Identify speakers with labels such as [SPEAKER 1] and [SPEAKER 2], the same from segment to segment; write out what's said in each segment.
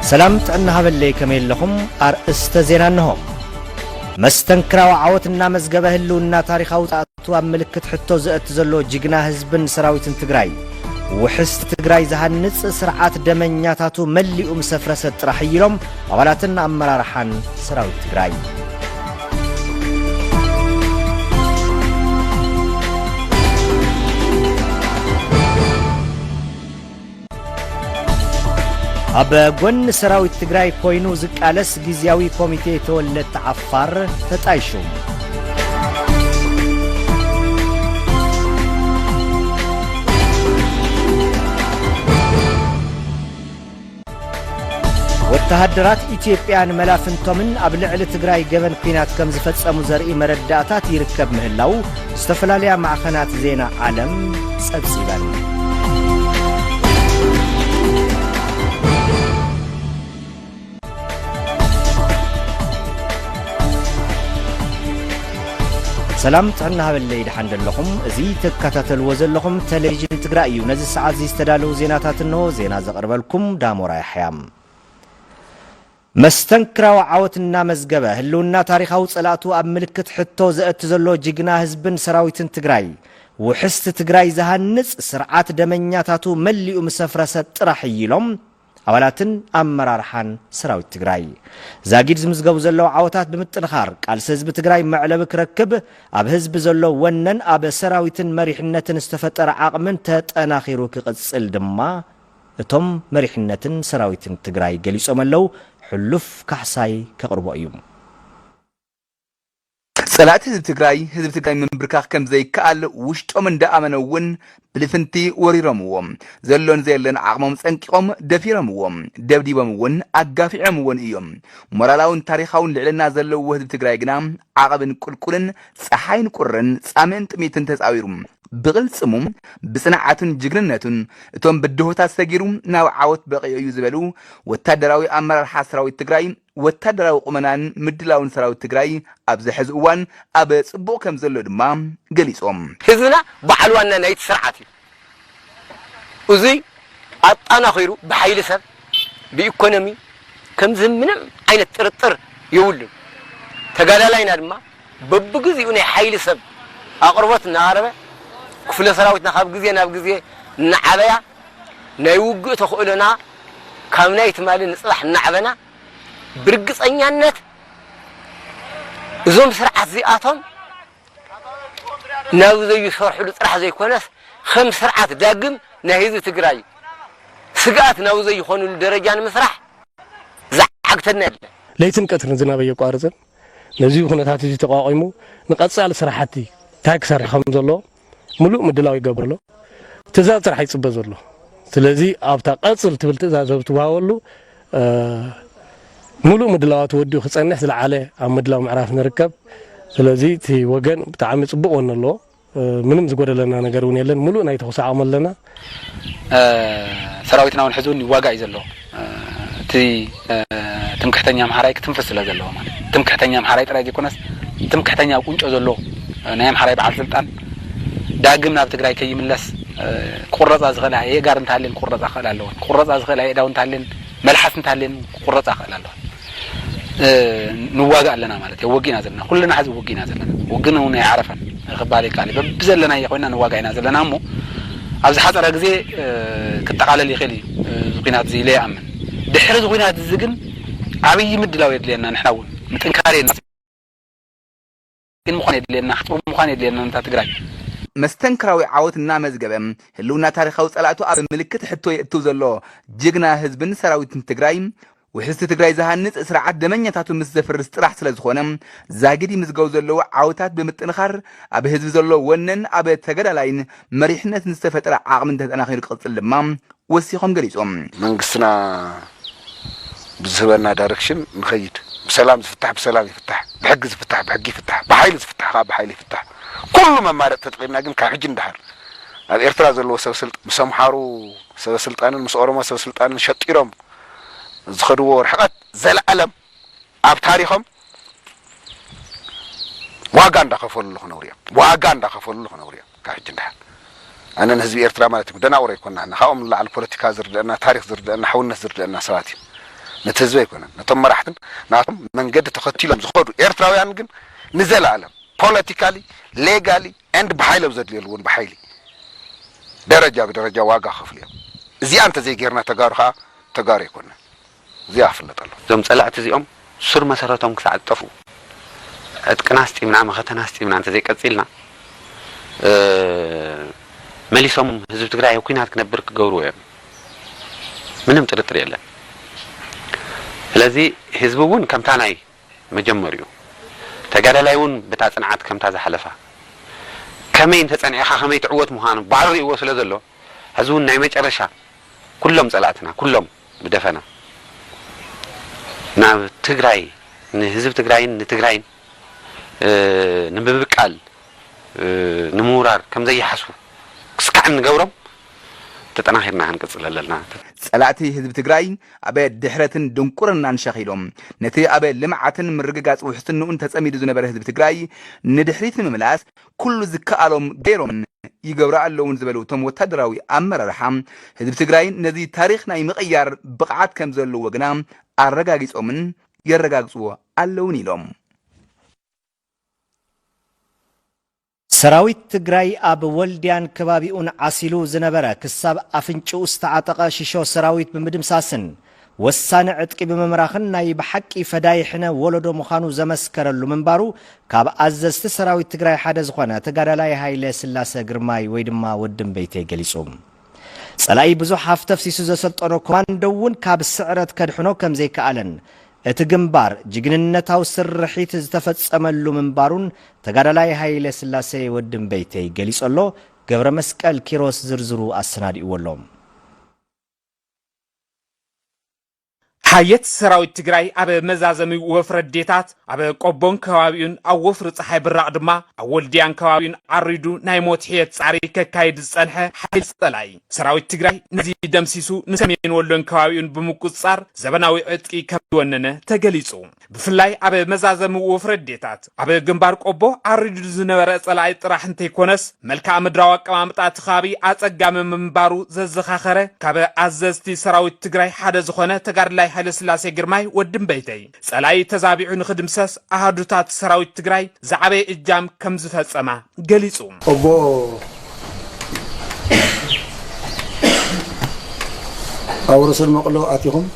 [SPEAKER 1] سلامت أنها باللي كميل لهم أرستزينا أنهم مستنكرا وعوتنا مزقبه اللونا تاريخ أوتوا ملكة حتو زقت زلو جيقنا هزبن سراويت تقراي وحست تقراي زهانس سرعات دمنياتاتو ملئو مسفرسة رحيلهم وولاتنا أمرا رحان سراويت تقراي أبا قن سراوي التقراي كوينو زكالس جيزياوي كوميتي تولت عفار تتعيشون والتهدرات إثيوبيان ملافنتومن أبلع لتقراي قبن كينات كم زفتس أموزرئي مرداتات يركب مهلاو استفلاليا مع خنات زينا عالم سبسيبان سلام تعنها بالليل حند لكم زي تكتاتل وزل لكم تلفزيون تقرأيو نزل ساعات زي استدالو زيناتات النو زينا زقرب لكم دامورا يحيام مستنكرا وعاوتنا مزقبه هلونا تاريخاو صلاتو أب ملكت حتو زقت زلو جيقنا هزبن سراويتن تقراي وحست تقراي زهانس سرعات دمنياتاتو ملئو مسفرسة ترحيلهم أولاتن أمرارحان سراويت تقراي زاقيد زمزقو زلو عاوتات بمتنخار قال سهزب تقراي معلبك ركب أب هزب زلو ونن أب سراويتن مريحنتن استفتر عاقمن تتأناخيرو كقصل دما اتم مريحنتن سراويتن تقراي قليسو ملو حلوف كحساي كقربو أيوم
[SPEAKER 2] صلاة هزب تقراي من بركاخ كم زي كال وشتو من دا أمنوون بلفنتي وريرموهم زلون زيلن عقمهم سنكيهم دفيرموهم دبديبموون أقافعموون إيوم مرالاون تاريخاون لعلنا زلو وهزب تقراي قنام عقبن كل سحاين قرن سامن تميتن تساويرهم بغلصمم بصناعاتن جغرنتن اتم بدهوتا سغيروم ناو عاوت بقيو يزبلو وتادراوي امرار حسراوي تግራይ وتادراو قمنان مدلاون سراوي تግራይ ابز حز اوان اب صبو كم زلو دما غليصوم
[SPEAKER 3] حزنا بعلوانا نايت سرعتي وزي اطانا خيرو بحيل سب بايكونومي كم زمنم عينه طرطر يولو تغالالاينا دما ببغزيو ني حيل سب اقربت ناربه كفل سراويتنا خاب غزينا بغزي نعبيا نايوغ تخولنا كامنايت مالي نصلح نعبنا برغصنيانت زوم سرعات زياتهم ناو زي يشرحوا طرح زي كونس خمس سرعات داقم ناهيز تقراي سقات ناو زي يخونوا الدرجان مسرح زعقتنا
[SPEAKER 4] ليتن قطر زناب يقارزن نزي خناتات زي تقاقيمو نقصال سرحاتي تاك سرحهم زلو ملؤ مدلاو يقبرلو تزاز رح يصبز له ስለዚህ አብታ ቀጽል ትብል ትዛዝ ብትዋወሉ ሙሉ ምድላዋት ወዲው خصنح ዝለዓለ ኣብ ምድላው ምዕራፍ ንርከብ ስለዚህ እቲ ወገን ብጣዕሚ ጽቡቅ ወነሎ ምንም ዝጎደለና ነገር ውን የለን ሙሉ ናይ ተወሳዓም ኣለና
[SPEAKER 5] ሰራዊትና ውን ሕዙን ይዋጋይ ዘሎ እቲ ትምክሕተኛ ማሕራይ ክትንፈስ ስለ ዘለዎ ማለት ትምክሕተኛ ማሕራይ ጥራይ ዘይኮነስ ትምክሕተኛ ቁንጮ ዘሎ ናይ ማሕራይ በዓል ስልጣን داقم ناب تقراي كي يملس قرصا زغلا يغار نتالين قرصا خلالون قرصا زغلا يداو نتالين ملحس نتالين قرصا خلالون نواغا لنا معناته وغينا زلنا كلنا حز وغينا زلنا وغنا هنا يعرفن خبالي قال ببزلنا يخوينا نواغاينا زلنا مو ابز حصر غزي كتقالل يخلي زغينات زي لي امن دحر زغينات زغن عبي مدلاو يدلنا نحاول متنكارينا كن مخان يدلنا خطر مخان يدلنا نتا تقراي
[SPEAKER 2] مستنكراوي عاوتنا مزقبم هلونا تاريخاو صلاتو اب ملكت حتو ياتو زلو جيغنا حزبن سراويتن تግራይ وحست تግራይ زهانت اسرعات دمنياتاتو مسزفر استراح ስለዝኾነም ዛግዲ ምዝገው ዘለው ዓውታት በመጥንኻር ኣብ ህዝብ ዘሎ ወነን ኣብ ተገዳላይን መሪሕነት ንስተፈጠረ ዓቕም ተጠናኺሩ ቅጽል ድማ ወሲኾም ገሊጾም
[SPEAKER 6] መንግስትና ብዝበና ዳይሬክሽን ንኸይድ بسلام زفتح بسلام يفتح بحق زفتح بحق يفتح بحيل زفتح بحيل يفتح كل ما مارت تطقينا ግን ካብ ሕጂ እንዳሃር ኣብ ኤርትራ ዘለዎ ሰብ ስልጣን مسمحارو ሰብ ስልጣንን ምስ ኦሮሞ ሰብ ስልጣንን ሸጢሮም ዝኸድዎ ርሕቀት ዘለዓለም ኣብ ታሪኾም ዋጋ እንዳኸፈሉ ኸነውሪያ ዋጋ እንዳኸፈሉ ኸነውሪያ ካብ ሕጂ እንዳሃር أنا نهزي إيرترا مالتي بدنا أوري كنا نخاوم لا على البوليتيكا زردنا تاريخ زردنا حولنا زردنا سواتي نتهزبه يكون نتم راحتن ناتم من قد تختيلهم زخدوا إيرتراويان جن نزل عالم politically legally and بحيله بزد ليلون بحيلي درجة بدرجة واقع خفليه زي أنت زي غيرنا تجارها تجار يكون زي أفلت الله
[SPEAKER 7] زم صلعت زيهم سر مساراتهم كساعد طفو اتكناستي من عام ختناستي من أنت زي كتسيلنا مليسهم هزب تقرأي وكينات كنبرك جورويا منهم ترتري له لذي هزبون كم تانعي مجمريو تقال لايون بتاعت كم تازا حلفها كمين تتصنع خميت عوت مهان بعضي وصل ذلو هزون نعمة أرشا كلهم صلاتنا كلهم بدفنا نا تقرأي نهزب تقرأين نببقال نمورار كم زي حسو كسكعن نقورم تتناهرنا هنقصل لنا
[SPEAKER 2] صلاتي حزب تግራይ አበ ድሕረትን ድንቁርናን ሸኺሎም ነቲ አበ ልምዓትን ምርግጋጽ ውሕስንኡን ተጸሚዱ ዝነበረ ህዝብ ትግራይ ንድሕሪት ንምምላስ ኩሉ ዝከኣሎም ገይሮም ይገብራ ኣለውን ዝበሉ ቶም ወታደራዊ ኣመራርሓ ህዝብ ትግራይ ነዚ ታሪኽ ናይ ምቕያር ብቕዓት ከም ዘለዎ ግና ኣረጋጊጾምን የረጋግጽዎ ኣለውን ኢሎም
[SPEAKER 1] ሰራዊት ትግራይ ኣብ ወልድያን ከባቢኡን ዓሲሉ ዝነበረ ክሳብ ኣፍንጭኡ ዝተዓጠቐ ሽሾ ሰራዊት ብምድምሳስን ወሳነ ዕጥቂ ብምምራኽን ናይ ብሓቂ ፈዳይሕነ ወለዶ ምዃኑ ዘመስከረሉ ምንባሩ ካብ ኣዘዝቲ ሰራዊት ትግራይ ሓደ ዝኾነ ተጋዳላይ ሃይለ ስላሰ ግርማይ ወይ ድማ ወድም በይተይ ገሊጹ ጸላይ ብዙሕ ሃፍተፍሲሱ ዘሰልጠኖ ኮማንዶ እውን ካብ ስዕረት ከድሕኖ ከም ዘይከኣለን እቲ ግንባር ጅግንነታው ስርሒት ዝተፈጸመሉ ምንባሩን ተጋዳላይ ሃይለ ስላሴ ወድም በይተይ ገሊጸሎ ገብረ መስቀል ኪሮስ ዝርዝሩ አሰናዲኡሎም
[SPEAKER 8] حيات سراويت تግራይ ኣብ መዛዘሚ ወፍረዴታት ኣብ ቆቦን ከባቢውን ኣብ ወፍሪ ፀሓይ ብራቅ ድማ ኣብ ወልድያን ከባቢውን ኣሪዱ ናይ ሞት ሕየት ጻሪ ከካይድ ዝጸንሐ ሓይል ጸላይ ሰራዊት ትግራይ ነዚ ደምሲሱ ንሰሜን ወሎን ከባቢውን ብምቁጻር ዘበናዊ ዕጥቂ ከወነነ ተገሊጹ ብፍላይ ኣብ መዛዘሚ ወፍረዴታት ኣብ ግንባር ቆቦ ኣሪዱ ዝነበረ ጸላይ ጥራሕ እንተይኮነስ መልክዓ ምድራዊ ኣቀማምጣት ከባቢ ኣጸጋሚ ምንባሩ ዘዘኻኸረ ካብ ኣዘዝቲ ሰራዊት ትግራይ ሓደ ዝኾነ ተጋድላይ ሃይለ ስላሴ ግርማይ ወድም በይተይ ጸላይ ተዛቢዑ ንኽድምሰስ ኣሃዱታት ሰራዊት ትግራይ ዝዓበ እጃም ከም ዝፈጸማ ገሊጹ
[SPEAKER 9] ቆቦ ኣውርሰን መቕሎ ኣቲኹም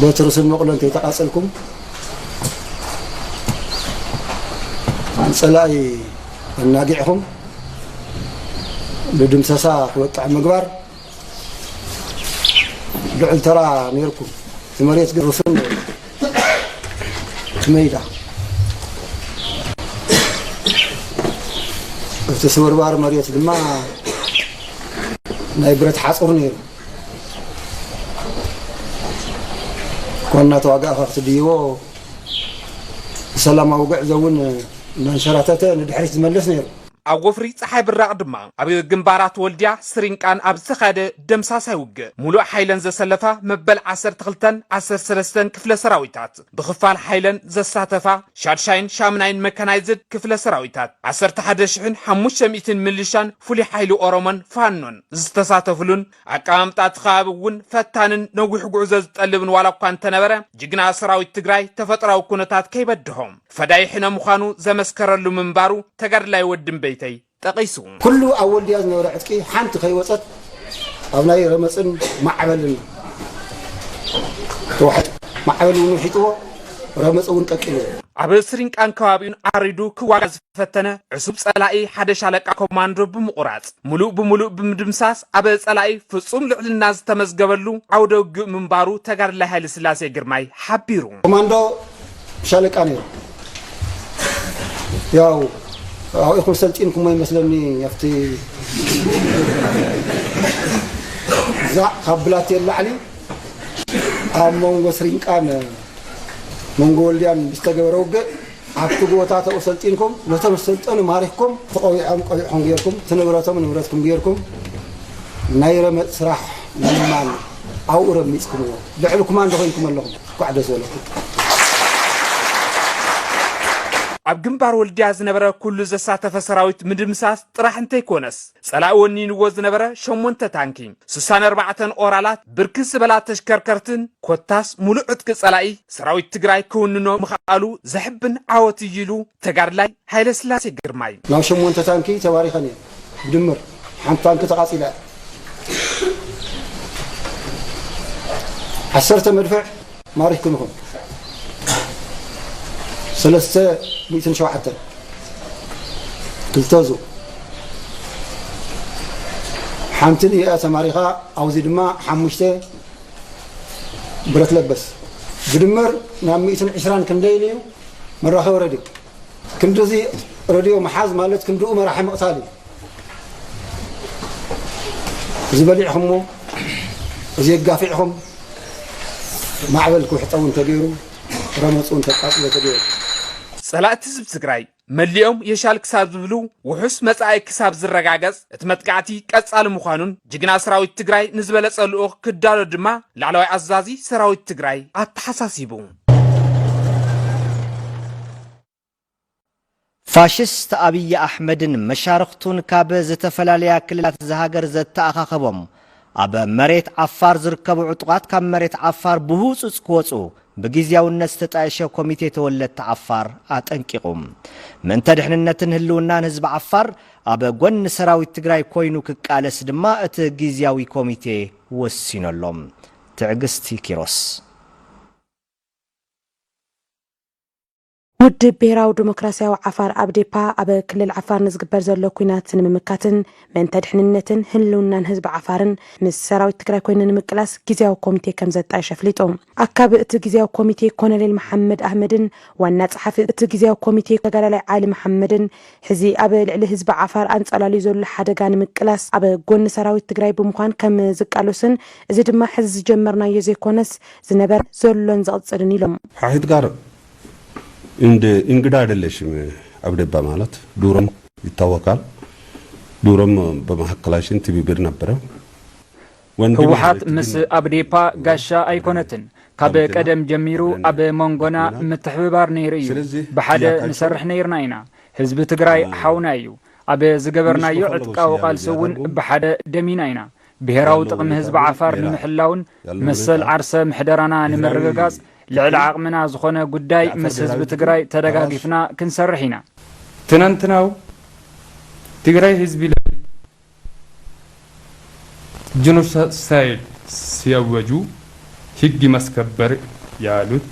[SPEAKER 9] በትርስን መቕሎ እንተይተቃጸልኩም ጸላይ እናጊዕኹም ብድምሰሳ ክወቅዕ ምግባር لعل ترى نيركم تمريت قرصن تميدا تصور بار مريت لما نايبرت حصر نير كنا توقع اخت ديو سلام اوقع زون منشراتته ندحريت تملس نير
[SPEAKER 8] ኣብ ወፍሪ ፀሓይ ብራቅ ድማ ኣብ ግንባራት ወልድያ ስሪንቃን ኣብ ዝኸደ ደምሳሳይ ውግእ ሙሉእ ሓይለን ዘሰለፋ መበል 12 13 ክፍለ ሰራዊታት ብኽፋል ሓይለን ዘሳተፋ ሻድሻይን ሻምናይን መካናይዝድ ክፍለ ሰራዊታት 11500 ሚሊሻን ፍሉይ ሓይሊ ኦሮሞን ፋኖን ዝተሳተፉሉን ኣቀማምጣት ከባቢ እውን ፈታንን ነዊሕ ጉዕዞ ዝጠልብን ዋላ እኳ እንተነበረ ጅግና ሰራዊት ትግራይ ተፈጥራዊ ኩነታት ከይበድሆም ፈዳይሕነ ምዃኑ ዘመስከረሉ ምንባሩ ተጋድላይ ወድም በይተይ ጠቂሱ
[SPEAKER 9] ኩሉ ኣብ ወልድያ ዝነበረ ዕጥቂ ሓንቲ ከይወፀት ኣብ ናይ ረመፅን ማዕበልን ተዋሕድ ማዕበል እውን ሒጥዎ ረመፅ እውን ቀቂሉ
[SPEAKER 8] ኣብ ስሪንቃን ከባቢውን ኣሪዱ ክዋጋ ዝፈተነ ዕሱብ ጸላኢ ሓደ ሻለቃ ኮማንዶ ብምቑራጽ ሙሉእ ብምሉእ ብምድምሳስ ኣብ ጸላኢ ፍጹም ልዕልና ዝተመዝገበሉ ዓውደ ውግእ ምንባሩ ተጋድላይ ሃይለ ስላሴ ግርማይ ሓቢሩ
[SPEAKER 9] ኮማንዶ ሻለቃ ነይሩ ያው أو يكون سلطينكم ما يمثلني يفتي زع قبلات اللعلي أمون وسرين كان منقوليان بيستجبروج عبتوجوتات أو سلطينكم نتم السلطان مارككم فقوي عم غيركم تنبراتهم نبراتكم غيركم نايرة مسرح نمان أو رميسكم دعلكم عندكم اللهم قعدة زولكم
[SPEAKER 8] ኣብ ግንባር ወልድያ ዝነበረ ኩሉ ዘሳተፈ ሰራዊት ምድምሳስ ጥራሕ እንተይኮነስ ጸላኢ ወኒንዎ ዝነበረ 8 ታንኪ 64 ኦራላት ብርክስ ዝበላ ተሽከርከርትን ኮታስ ሙሉእ ዕጥቂ ጸላኢ ሰራዊት ትግራይ ክውንኖ ምኽኣሉ ዘሕብን ዓወት ይሉ ተጋድላይ ሃይለ ስላሴ ግርማይ
[SPEAKER 9] ናብ 8 ታንኪ ተባሪኸን ድምር ሓንቲ ታንኪ ተቃጺላ 10 መድፍዕ ማሪክኩም ይኹን 307 ክልተዙ ሓንቲ እያ ተማሪኻ ኣውዚ ድማ 5 ብረት ለበስ ብድምር ናብ 120 ክንደይ እዩ መራኸቢ ሬድዮ ክንዲዚ ሬድዮ መሓዝ ማለት ክንዲኡ መራሒ መቕታሊ ዝበሊዕኹም እዚ የጋፊዕኹም ማዕበል ክውሕጠውን ተገይሩ ረመፁን ተቃጽለ ተገይሩ
[SPEAKER 8] ጸላእቲ ህዝቢ ትግራይ መሊኦም የሻል ክሳብ ዝብሉ ውሑስ መጻኢ ክሳብ ዝረጋገጽ እቲ መጥቃዕቲ ቀጻሊ ምዃኑን ጅግና ሰራዊት ትግራይ ንዝበለጸ ልኡኽ ክዳሎ ድማ ላዕለዋይ ኣዛዚ ሰራዊት ትግራይ ኣተሓሳሲቡ
[SPEAKER 1] ፋሽስት አብይ አሕመድን መሻርክቱን ካብ ዝተፈላለያ ክልላት ዝሃገር ዘተኣኻኸቦም ኣብ መሬት ዓፋር ዝርከቡ ዕጡቃት ካብ መሬት ዓፋር ብህፁፅ ክወፁ بجزياوነት ዝተጣየሸ ኮሚቴ ተወለድቲ ዓፋር አጠንቂቁም ምንተ ድሕንነትን ህልውናን ህዝብ ዓፋር ኣብ ጎን ሰራዊት ትግራይ ኮይኑ ክቃለስ ድማ እቲ ጊዜያዊ ኮሚቴ ወሲኖሎም ትዕግስቲ ኪሮስ
[SPEAKER 10] ውድ ብሔራዊ ዲሞክራሲያዊ ዓፋር አብዴፓ ኣብ ክልል ዓፋር ንዝግበር ዘሎ ኩናት ንምምካትን ምንተ ድሕንነትን ህልውናን ህዝብ ዓፋርን ምስ ሰራዊት ትግራይ ኮይኑ ንምቅላስ ጊዜያዊ ኮሚቴ ከም ዘጣየሸ ኣፍሊጦም ኣካብ እቲ ጊዜያዊ ኮሚቴ ኮሎኔል መሐመድ አህመድን ዋና ጸሓፊ እቲ ጊዜያዊ ኮሚቴ ተጋዳላይ ዓሊ መሐመድን ሕዚ ኣብ ልዕሊ ህዝብ ዓፋር አንጸላልዩ ዘሎ ሓደጋ ንምቅላስ ኣብ ጎን ሰራዊት ትግራይ ብምዃን ከም ዝቃለሱን እዚ ድማ ሕዚ ዝጀመርናዮ ዘይኮነስ ዝነበር ዘሎን ዝቕጽልን ኢሎም
[SPEAKER 11] ሓሂት ጋር እንግዳ አይደለሽም አብደባ ማለት ዱሮም ይታወቃል ዱሮም በመሐከላችን ትብብር ነበረ
[SPEAKER 12] ህወሓት ምስ አብዴፓ ጋሻ አይኮነትን ካብ ቀደም ጀሚሩ ኣብ መንጎና ምትሕብባር ነይሩ እዩ ብሓደ ንሰርሕ ነይርና ኢና ህዝቢ ትግራይ ሓውና እዩ ኣብ ዝገበርናዮ ዕጥቃዊ ቃልሲ እውን ብሓደ ደሚና ኢና ብሔራዊ ጥቕሚ ህዝቢ ዓፋር ንምሕላውን መሰል ዓርሰ ምሕደራና ንምርግጋጽ لعل عقمنا زخنا قداي مس حزب تجراي تدقاقفنا كنسرحينا
[SPEAKER 13] تنانتناو تجراي حزب جنوسايد سيوجو هيجي مسكبر يالوت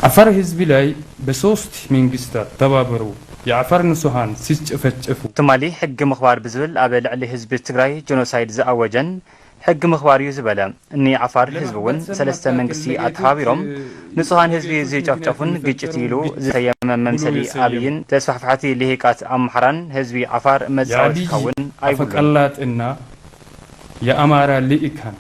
[SPEAKER 13] عفر حزب لاي بسوست منجستات تبابرو يعفر نسوهان سيجفجفو
[SPEAKER 14] تمالي حق مخبار بزبل أبل على حزب تجراي جنوسايد زأوجن حق مخباريو زبالا اني عفار حزبون سلسته منقسي اتحابيرهم نصهان حزبي زي جافجافون قجتيلو زي ممثلي ابين تسفحفحتي لهيقات امحران حزبي عفار مزعود كون ايفق
[SPEAKER 13] الله ان يا امارا ليكان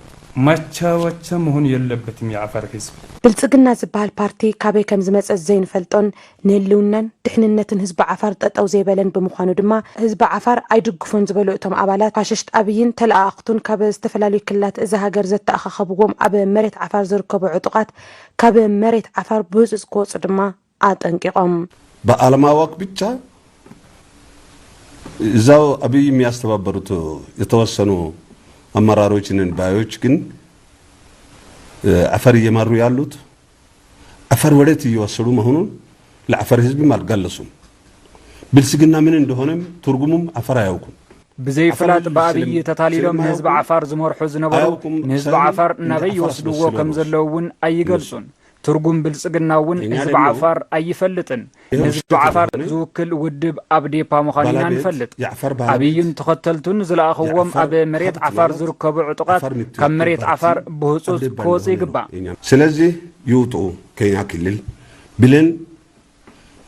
[SPEAKER 13] ማቻወቸ መሆን የለበትም ያፈር ህዝብ
[SPEAKER 10] ብልጽግና ዝበሃል ፓርቲ ካበይ ከም ዝመጽእ ዘይንፈልጦን ንህልውናን ድሕንነትን ህዝብ ዓፋር ጠጠው ዘይበለን ብምዃኑ ድማ ህዝብ ዓፋር ኣይድግፉን ዝበሉ እቶም ኣባላት ፋሽስት አብይን ተለኣኽቱን ካብ ዝተፈላለዩ ክልላት እዚ ሃገር ዘተኣኻኸብዎም ኣብ መሬት ዓፋር ዝርከቡ ዕጡቃት ካብ መሬት ዓፋር ብህፁፅ ክወፁ ድማ አጠንቂቆም
[SPEAKER 11] በአለማወቅ ብቻ እዛው አብይ የሚያስተባበሩት የተወሰኑ አመራሮችንን ባዮች ግን አፈር እየመሩ ያሉት አፈር ወዴት እየወሰዱ መሆኑን ለአፈር ህዝብ አልገለጹም ብልጽግና ምን እንደሆነም ትርጉሙም አፈር አያውቁም
[SPEAKER 12] بزي فلات بابي تتاليلهم ህዝብ ዓፋር ዝመርሑ ዝነበሩ ህዝብ ዓፋር ናበይ ወስድዎ ከም ዘለውን ኣይገልጹን ትርጉም ብልጽግናውን ህዝብ ዓፋር ኣይፈልጥን ህዝብ ዓፋር ዝውክል ውድብ አብዴፓ ምዃንና ንፈልጥ አብይን ተኸተልቱን ዝለኣኽዎም ኣብ መሬት ዓፋር ዝርከቡ ዕጡቃት ካብ መሬት ዓፋር ብህፁፅ ክወፁ ይግባእ
[SPEAKER 11] ስለዚህ ይውጡ ከኛ ክልል ብለን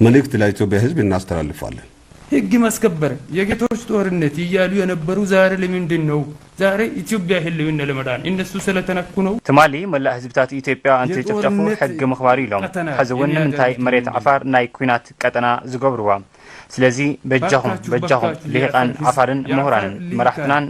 [SPEAKER 11] መልእክት ለኢትዮጵያ ህዝብ እናስተላልፋለን
[SPEAKER 13] ህግ ማስከበር የጌቶች ጦርነት ይያሉ የነበሩ ዛሬ ለምንድን ነው ዛሬ ኢትዮጵያ ህልውና ለመዳን እነሱ ስለተነኩ ነው
[SPEAKER 14] ተማሊ መላ ህዝብታት ኢትዮጵያ አንተ ጨፍጨፉ ህግ መخبار ኢሎም حزውን ምንታይ መሬት ዓፋር ናይ ኩናት ቀጠና ዝገብርዋ ስለዚህ በጃኹም ልሂቃን ዓፋርን ምሁራንን መራሕትናን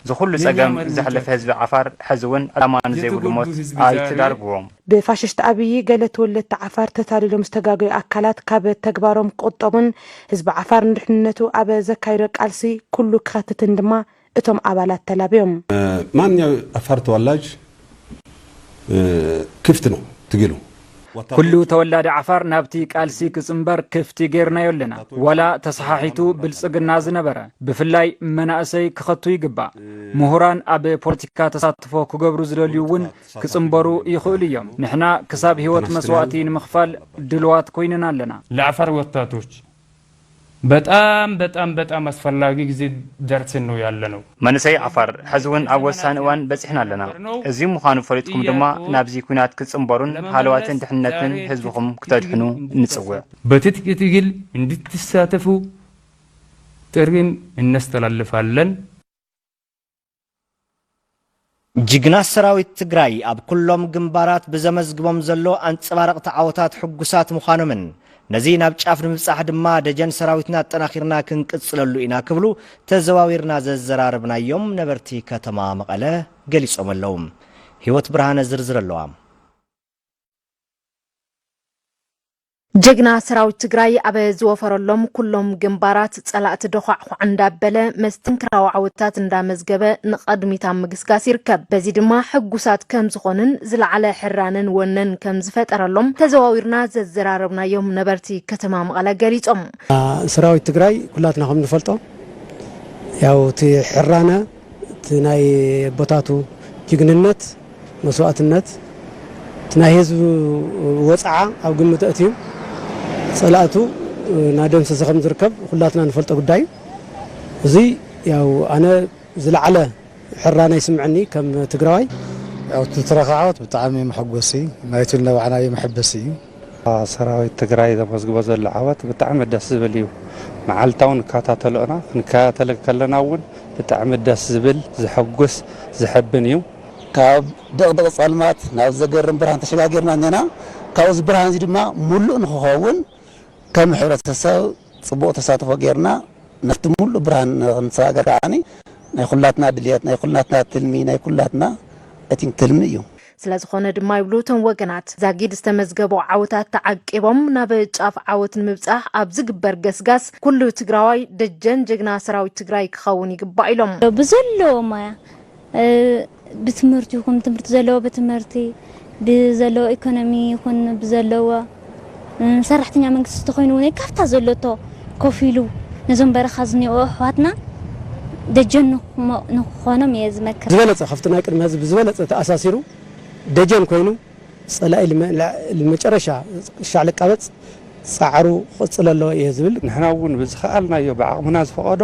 [SPEAKER 14] ዝኹሉ ጸገም ዝሕለፈ ህዝቢ ዓፋር ሕዚ እውን ኣማን ዘይብሉ ሞት ኣይትዳርግዎም
[SPEAKER 10] ብፋሽስት ኣብይ ገለ ተወለድቲ ዓፋር ተታሊሎም ዝተጋገዩ ኣካላት ካብ ተግባሮም ክቆጠቡን ህዝቢ ዓፋር ንድሕንነቱ ኣብ ዘካይዶ ቃልሲ ኩሉ ክኸትትን ድማ እቶም ኣባላት ተላብዮም
[SPEAKER 11] ማንኛው ዓፋር ተወላጅ ክፍት ነው ትግሉ
[SPEAKER 12] ኩሉ ተወላዲ ዓፋር ናብቲ ቃልሲ ክጽምበር ክፍቲ ጌርናዮ ኣለና ወላ ተሰሓሒቱ ብልጽግና ዝነበረ ብፍላይ መናእሰይ ክኸቱ ይግባእ ምሁራን ኣብ ፖለቲካ ተሳትፎ ክገብሩ ዝደልዩ እውን ክጽምበሩ ይኽእሉ እዮም ንሕና ክሳብ ህይወት መስዋዕቲ ንምኽፋል ድልዋት ኮይንና ኣለና
[SPEAKER 13] ለዓፋር ወጣቶች በጣም አስፈላጊ ጊዜ ደርሰን ነው ያለነው
[SPEAKER 14] መንሰይ ዓፋር ሕዝውን ኣብ ወሳኒ እዋን በፂሕና ኣለና እዚ ምዃኑ ፈሊጥኩም ድማ ናብዚ ኩናት ክጽምበሩን ሃለዋትን ድሕነትን ህዝብኩም ክተድሕኑ ንጽውዕ
[SPEAKER 13] በትጥቅ ትግል እንድትሳተፉ ጥሪን እናስተላልፋለን
[SPEAKER 1] ጅግና ሰራዊት ትግራይ ኣብ ኩሎም ግንባራት ብዘመዝግቦም ዘሎ አንጸባረቕቲ ዓወታት ሕጉሳት ምዃኖምን ነዚ ናብ ጫፍ ንምብጻሕ ድማ ደጀን ሰራዊትና አጠናኺርና ክንቅጽለሉ ኢና ክብሉ ተዘዋዊርና ዘዘራርብናዮም ነበርቲ ከተማ መቐለ ገሊጾም ኣለዉ ህይወት ብርሃነ ዝርዝር ኣለዋ
[SPEAKER 15] ጀግና ሰራዊት ትግራይ ኣብ ዝወፈረሎም ኩሎም ግንባራት ጸላእቲ ደኳዕ እንዳበለ መስተንክራዊ ዓወታት እንዳመዝገበ ንቐድሚታ ምግስጋስ ይርከብ በዚ ድማ ሕጉሳት ከም ዝኾንን ዝለዓለ ሕራንን ወነን ከም ዝፈጠረሎም ተዘዋዊርና ዘዘራርብናዮም ነበርቲ ከተማ መቐለ ገሊጾም
[SPEAKER 16] ሰራዊት ትግራይ ኩላትና ከም ንፈልጦ ያው እቲ ሕራነ እቲ ናይ ቦታቱ ጅግንነት መስዋዕትነት እቲ ናይ ህዝብ ወጻዓ ኣብ ግምት ኣትዩ ጸላእቱ ናደም ሰሰኸም ዝርከብ ኩላትና ንፈልጦ ጉዳይ እዚ ያው ኣነ ዝለዓለ ሕራና ይስምዓኒ ከም ትግራዋይ
[SPEAKER 17] ያው ትረኻዓት ብጣዕሚ መሐጎሲ ናይቱ ለባዕና የመሐበሲ ሰራዊት ትግራይ ዘመዝግቦ ዘሎ ዓወት ብጣዕሚ ደስ ዝብል እዩ መዓልታውን ካታተለና ክንካተለ ከለና እውን ብጣዕሚ ደስ ዝብል ዝሐጎስ ዝሕብን እዩ
[SPEAKER 18] ካብ ደቕደቕ ጸልማት ናብ ዘገርም ብርሃን ተሸጋጊርና ነና ካብዚ ብርሃን እዚ ድማ ሙሉእ ንኽኸውን ከም ሕብረተሰብ ጽቡቕ ተሳትፎ ጌርና ነፍቲ ሙሉእ ብርሃን ንሰጋገር ከዓኒ ናይ ኩላትና ድልየት ናይ ኩላትና ትልሚ ናይ ኩላትና እቲ ትልሚ እዩ
[SPEAKER 15] ስለዝኾነ ድማ ይብሉ እቶም ወገናት ዛጊድ ዝተመዝገቡ ዓወታት ተዓቂቦም ናብ ጫፍ ዓወት ንምብጻሕ ኣብ ዝግበር ገስጋስ ኩሉ ትግራዋይ ደጀን ጀግና ሰራዊት ትግራይ ክኸውን ይግባእ ኢሎም
[SPEAKER 19] ብዘለዎ ሞያ ብትምህርቲ ይኹን ትምህርቲ ዘለዎ በትምህርቲ ብዘለዎ ኢኮኖሚ ይኹን ብዘለዎ ሰራሕተኛ መንግስቲ ተኮይኑ ወይ ካፍታ ዘሎቶ ኮፊሉ ነዞም በረኻ ዝኒኦ ኣሕዋትና ደጀን ንኾኖም እየ ዝመክር
[SPEAKER 16] ዝበለጸ ካብቲ ናይ ቅድሚ ህዝቢ ዝበለጸ ተኣሳሲሩ ደጀን ኮይኑ ጸላኢ ልመጨረሻ ሻዕሊ ቃበጽ ጻዕሩ ቅጽል ኣለዎ እየ ዝብል
[SPEAKER 20] ንሕና እውን ብዝኸኣልናዮ ብዓቕምና ዝፈቐዶ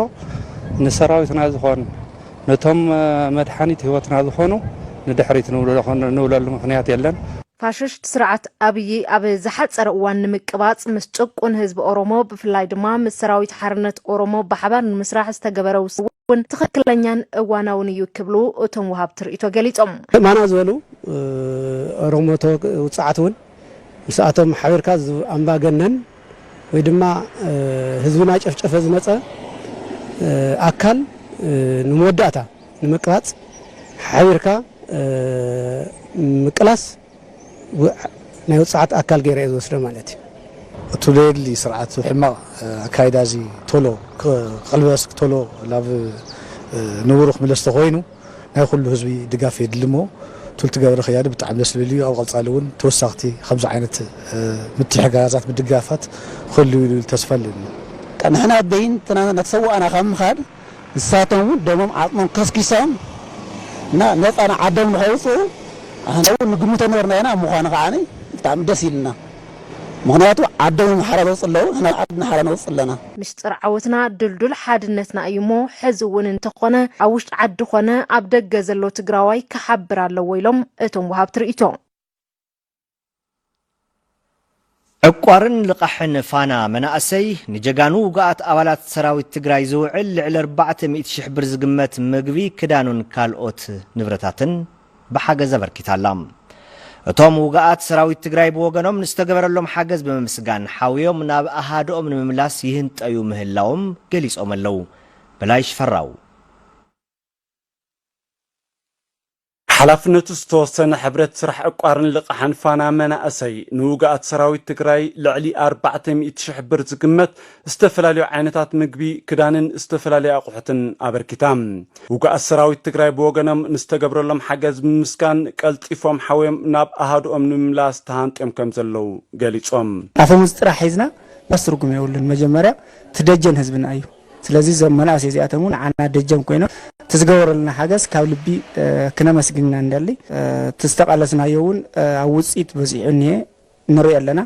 [SPEAKER 20] ንሰራዊትና ዝኾኑ ነቶም መድሓኒት ህይወትና ዝኾኑ ንድሕሪት ንብለሉ ምኽንያት የለን
[SPEAKER 15] ፋሽስት ስርዓት ኣብይ ኣብ ዝሓፀረ እዋን ንምቅባጽ ምስ ጭቁን ህዝቢ ኦሮሞ ብፍላይ ድማ ምስ ሰራዊት ሓርነት ኦሮሞ ብሓባር ንምስራሕ ዝተገበረ ውሳነ ትኽክለኛን እዋናውን እዩ ክብሉ እቶም ወሃብቲ ርእይቶ ገሊጾም
[SPEAKER 16] ማና ዝበሉ ኦሮሞ ውፅዓት እውን ምስኣቶም ሓቢርካ ኣምባገነን ወይ ድማ ህዝብና ጨፍጨፈ ዝመፀ ኣካል ንመወዳእታ ንምቅባጽ ሓቢርካ ምቅላስ ናይ ውፅዓት ኣካል ገይረ እዩ ዝወስዶ ማለት እዩ
[SPEAKER 17] እቲ ደሊ ስርዓት ሕማቕ ኣካይዳ እዚ ቶሎ ቀልበስ ቶሎ ናብ ንብሩ ክምለስ ተኮይኑ ናይ ኩሉ ህዝቢ ድጋፍ የድልሞ ቱልቲ ገብረ ኸያድ ብጣዕሚ ደስ ዝብል እዩ ኣብ ቀልፃሊ እውን ተወሳኽቲ ከምዚ ዓይነት ምትሕግጋዛት ምድጋፋት ክህሉ ይብል ተስፋ ኣለኒ
[SPEAKER 18] ንሕና በይን ነተሰዋእና ካብ ምኻድ ንሳቶም እውን ደሞም ዓፅሞም ከስኪሶም እና ነፃና ዓዶም ንኸውፅኡ ኣነ እውን ንግምቶ ነበርና ኢና ምዃኑ ከዓኒ ብጣዕሚ ደስ ይልና ምክንያቱ ዓዶም ሓራ ነውፅእ ኣለዉ ንሕና ዓድና ሓራ ነውፅእ ኣለና
[SPEAKER 15] ምስጢር ዓወትና ድልዱል ሓድነትና እዩ እሞ ሕዚ እውን እንተኾነ ኣብ ውሽጢ ዓዲ ኮነ ኣብ ደገ ዘሎ ትግራዋይ ክሓብር ኣለዎ ኢሎም እቶም ወሃብቲ ርእይቶ
[SPEAKER 1] ዕቋርን ልቃሕን ፋና መናእሰይ ንጀጋኑ ውግኣት ኣባላት ሰራዊት ትግራይ ዝውዕል ልዕሊ 400,000 ብር ዝግመት ምግቢ ክዳኑን ካልኦት ንብረታትን ብሓገዝ ኣበርኪታላ እቶም ውግኣት ሰራዊት ትግራይ ብወገኖም ንዝተገበረሎም ሓገዝ ብምስጋን ሓዊዮም ናብ ኣሃዶኦም ንምምላስ ይህንጠዩ ምህላዎም ገሊጾም ኣለዉ በላይ ሽፈራው
[SPEAKER 21] ሓላፍነቱ ዝተወሰነ ሕብረት ስራሕ ዕቋርን ልቕሓን ፋና መናእሰይ ንውግኣት ሰራዊት ትግራይ ልዕሊ 400,000 ብር ዝግመት ዝተፈላለዩ ዓይነታት ምግቢ ክዳንን ዝተፈላለዩ ኣቑሑትን ኣበርኪታ ውግኣት ሰራዊት ትግራይ ብወገኖም ንዝተገብረሎም ሓገዝ ብምስጋን ቀልጢፎም ሓውዮም ናብ ኣሃድኦም ንምምላስ ተሃንጥዮም ከም ዘለው ገሊፆም
[SPEAKER 22] ኣፈሙዝ ጥራሕ ሒዝና በስትርጉም የውልን መጀመርያ ትደጀን ህዝብና እዩ ስለዚህ ዘመናስ የዚያተሙን አና ደጀም ኮይኑ ተዝገወረልና ሓገዝ ካብ ልቢ ክነመስግንና እንደሊ ተስተቃለስና የውን አውጽኢት በዚዕኒ ንሪ ያለና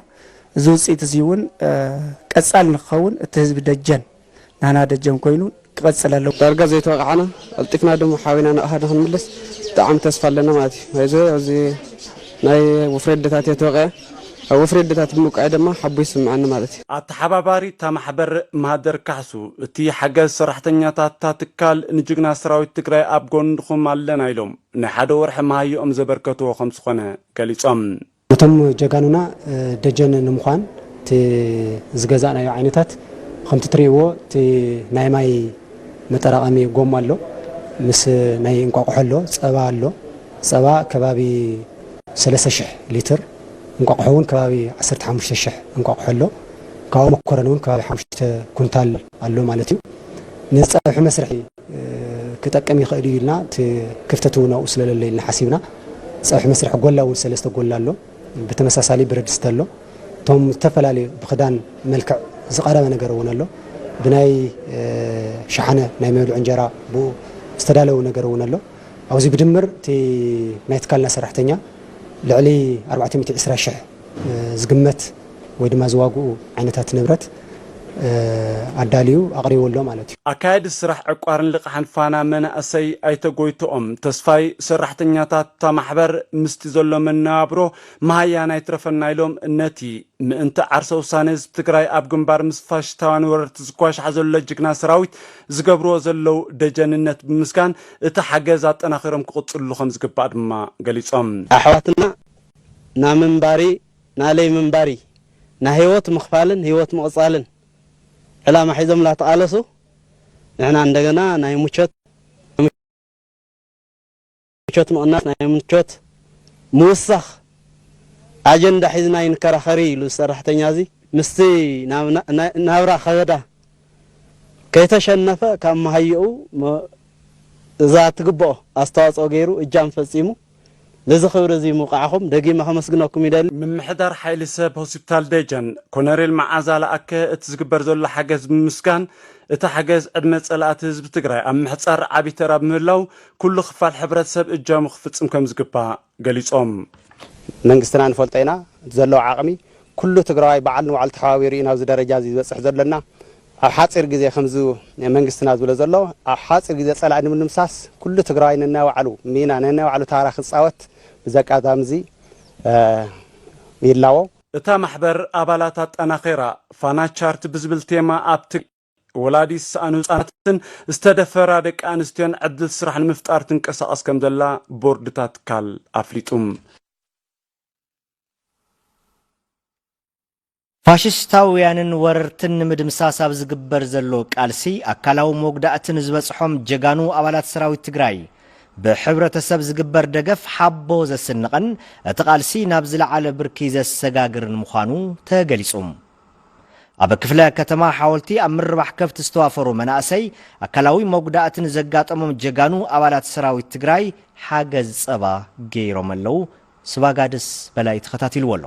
[SPEAKER 22] እዚ ውጽኢት እዚውን ቀጻል ንኸውን እቲ ህዝብ ደጀን ናና ደጀም ኮይኑ ክቀጽላለው ዳርጋ ዘይተወቃዕና አልጥፍና ደሞ ሓዊና ናሃደ ክንምለስ ጣዕም ተስፋ ኣለና ማለት እዩ እዚ ናይ ወፍረደታት የተወቀ ወፍረደታት ሙቃይ ደማ ሓቡይ ስምዓና ማለት እዩ
[SPEAKER 21] አተሓባባሪ ተማሕበር ማህደር ካሕሱ እቲ ሓገዝ ሰራሕተኛታት ታትካል ንጅግና ሰራዊት ትግራይ ኣብ ጎንድኹም ኣለና ኢሎም ናይ ሓደ ወርሒ ማህዮም ዘበርከትዎ ከም ዝኾነ ገሊፆም
[SPEAKER 16] ነቶም ጀጋኑና ደጀን ንምዃን እቲ ዝገዛእናዮ ዓይነታት ከምቲ ትሪእዎ እቲ ናይ ማይ መጠራቐሚ ጎማ ኣሎ ምስ ናይ እንቋቑሖ ኣሎ ፀባ ኣሎ ፀባ ከባቢ 3000 ሊትር እንቋቑሖውን ከባቢ 15000 እንቋቑሖ ኣሎ ካብኡ መኮረኒውን ከባቢ 5 ኩንታል ኣሎ ማለት እዩ ንፀብሒ መስርሒ ክጠቅም ይኽእል እዩ ኢልና እቲ ክፍተቱ ናብኡ ስለሌለ ኢልና ሓሲብና ፀብሒ መስርሒ ጎላ እውን 3 ጎላ ኣሎ ብተመሳሳሊ ብረድስቲ ኣሎ እቶም ዝተፈላለዩ ብክዳን መልክዕ ዝቐረበ ነገር እውን ኣሎ ብናይ ሸሓነ ናይ መብልዒ እንጀራ ብኡ ዝተዳለወ ነገር እውን ኣሎ ኣብዚ ብድምር እቲ ናይ ትካልና ሰራሕተኛ ልዕሊ 420,000 ዝግመት ወይ ድማ ዝዋግኡ ዓይነታት ንብረት ኣዳልዩ ኣቕሪብሎ ማለት እዩ
[SPEAKER 21] ኣካየዲ ስራሕ ዕቋርን ልቕሓን ፋና መናእሰይ ኣይተጎይቶኦም ተስፋይ ሰራሕተኛታት ተማሕበር ምስቲ ዘሎ መናብሮ ማህያና ይትረፈና ኢሎም ነቲ ምእንቲ ዓርሰ ውሳነ ህዝቢ ትግራይ ኣብ ግንባር ምስ ፋሽስታውያን ወረርቲ ዝኳሻሕ ዘሎ ጅግና ሰራዊት ዝገብርዎ ዘለው ደጀንነት ብምስጋን እቲ ሓገዝ ኣጠናኺሮም ክቕፅሉ ከም ዝግባእ ድማ ገሊፆም
[SPEAKER 23] ኣሕዋትና ና መንባሪ ናለይ መንባሪ ና ህይወት ምኽፋልን ህይወት ምቕፃልን ዕላማ ሒዞም ላተቃለሱ ንሕና እንደገና ናይ ሙቾት ምቕናት ናይ ሙቾት ምውሳኽ አጀንዳ ሒዝና ይንከራኸሪ ኢሉ ሰራሕተኛ እዚ ምስቲ ናብራ ኸበዳ ከይተሸነፈ ካብ መሃይኡ እዛ ትግብኦ ኣስተዋፅኦ ገይሩ እጃም ፈፂሙ ለዚ ኽብሪ እዚ ሙቃዕኹም ደጊማ ከመስግነኩም ይደሊ
[SPEAKER 21] ምምሕዳር ሓይሊ ሰብ ሆስፒታል ደጀን ኮሎኔል መዓዛ ለኣከ እቲ ዝግበር ዘሎ ሓገዝ ብምስጋን እቲ ሓገዝ ዕድመ ፀላእቲ ህዝቢ ትግራይ ኣብ ምሕፃር ዓብይ ተራ ብምህላው ኩሉ ክፋል ሕብረተሰብ እጃሙ ክፍፅም ከም ዝግባእ ገሊፆም
[SPEAKER 23] መንግስትና ንፈልጦ ኢና ዘለዎ ዓቕሚ ኩሉ ትግራዋይ በዓል ንባዕሉ ተሓባቢሩ ኢና ኣብዚ ደረጃ እዚ ዝበፅሕ ዘለና ኣብ ሓፂር ግዜ ከምዚ መንግስትና ዝብሎ ዘሎ ኣብ ሓፂር ግዜ ፀላእ ንምምሳስ ኩሉ ትግራዋይ ነናይ ባዕሉ ሚና ነናይ ባዕሉ ታራ ክፃወት ብዘቃዳም እዚ ይላዎ
[SPEAKER 21] እታ ማሕበር ኣባላት ኣጠናኺራ ፋና ቻርት ብዝብል ቴማ ኣብቲ ወላዲ ዝሰኣኑ ህፃናትን ዝተደፈራ ደቂ ኣንስትዮን ዕድል ስራሕ ንምፍጣር ትንቀሳቐስ ከም ዘላ ቦርድታት ትካል ኣፍሊጡም
[SPEAKER 1] ፋሽስታውያንን ወረርትን ንምድምሳስ ኣብ ዝግበር ዘሎ ቃልሲ ኣካላዊ መጉዳእትን ዝበፅሖም ጀጋኑ ኣባላት ሰራዊት ትግራይ ብሕብረተሰብ ዝግበር ደገፍ ሓቦ ዘስንቐን እቲ ቃልሲ ናብ ዝለዓለ ብርኪ ዘሰጋግርን ምዃኑ ተገሊጹ ኣብ ክፍለ ከተማ ሓወልቲ ኣብ ምርባሕ ከፍቲ ዝተዋፈሩ መናእሰይ ኣካላዊ መጉዳእትን ዘጋጠሞም ጀጋኑ ኣባላት ሰራዊት ትግራይ ሓገዝ ፀባ ገይሮም ኣለው ስባጋድስ በላይ ተኸታቲልዎ ኣሎ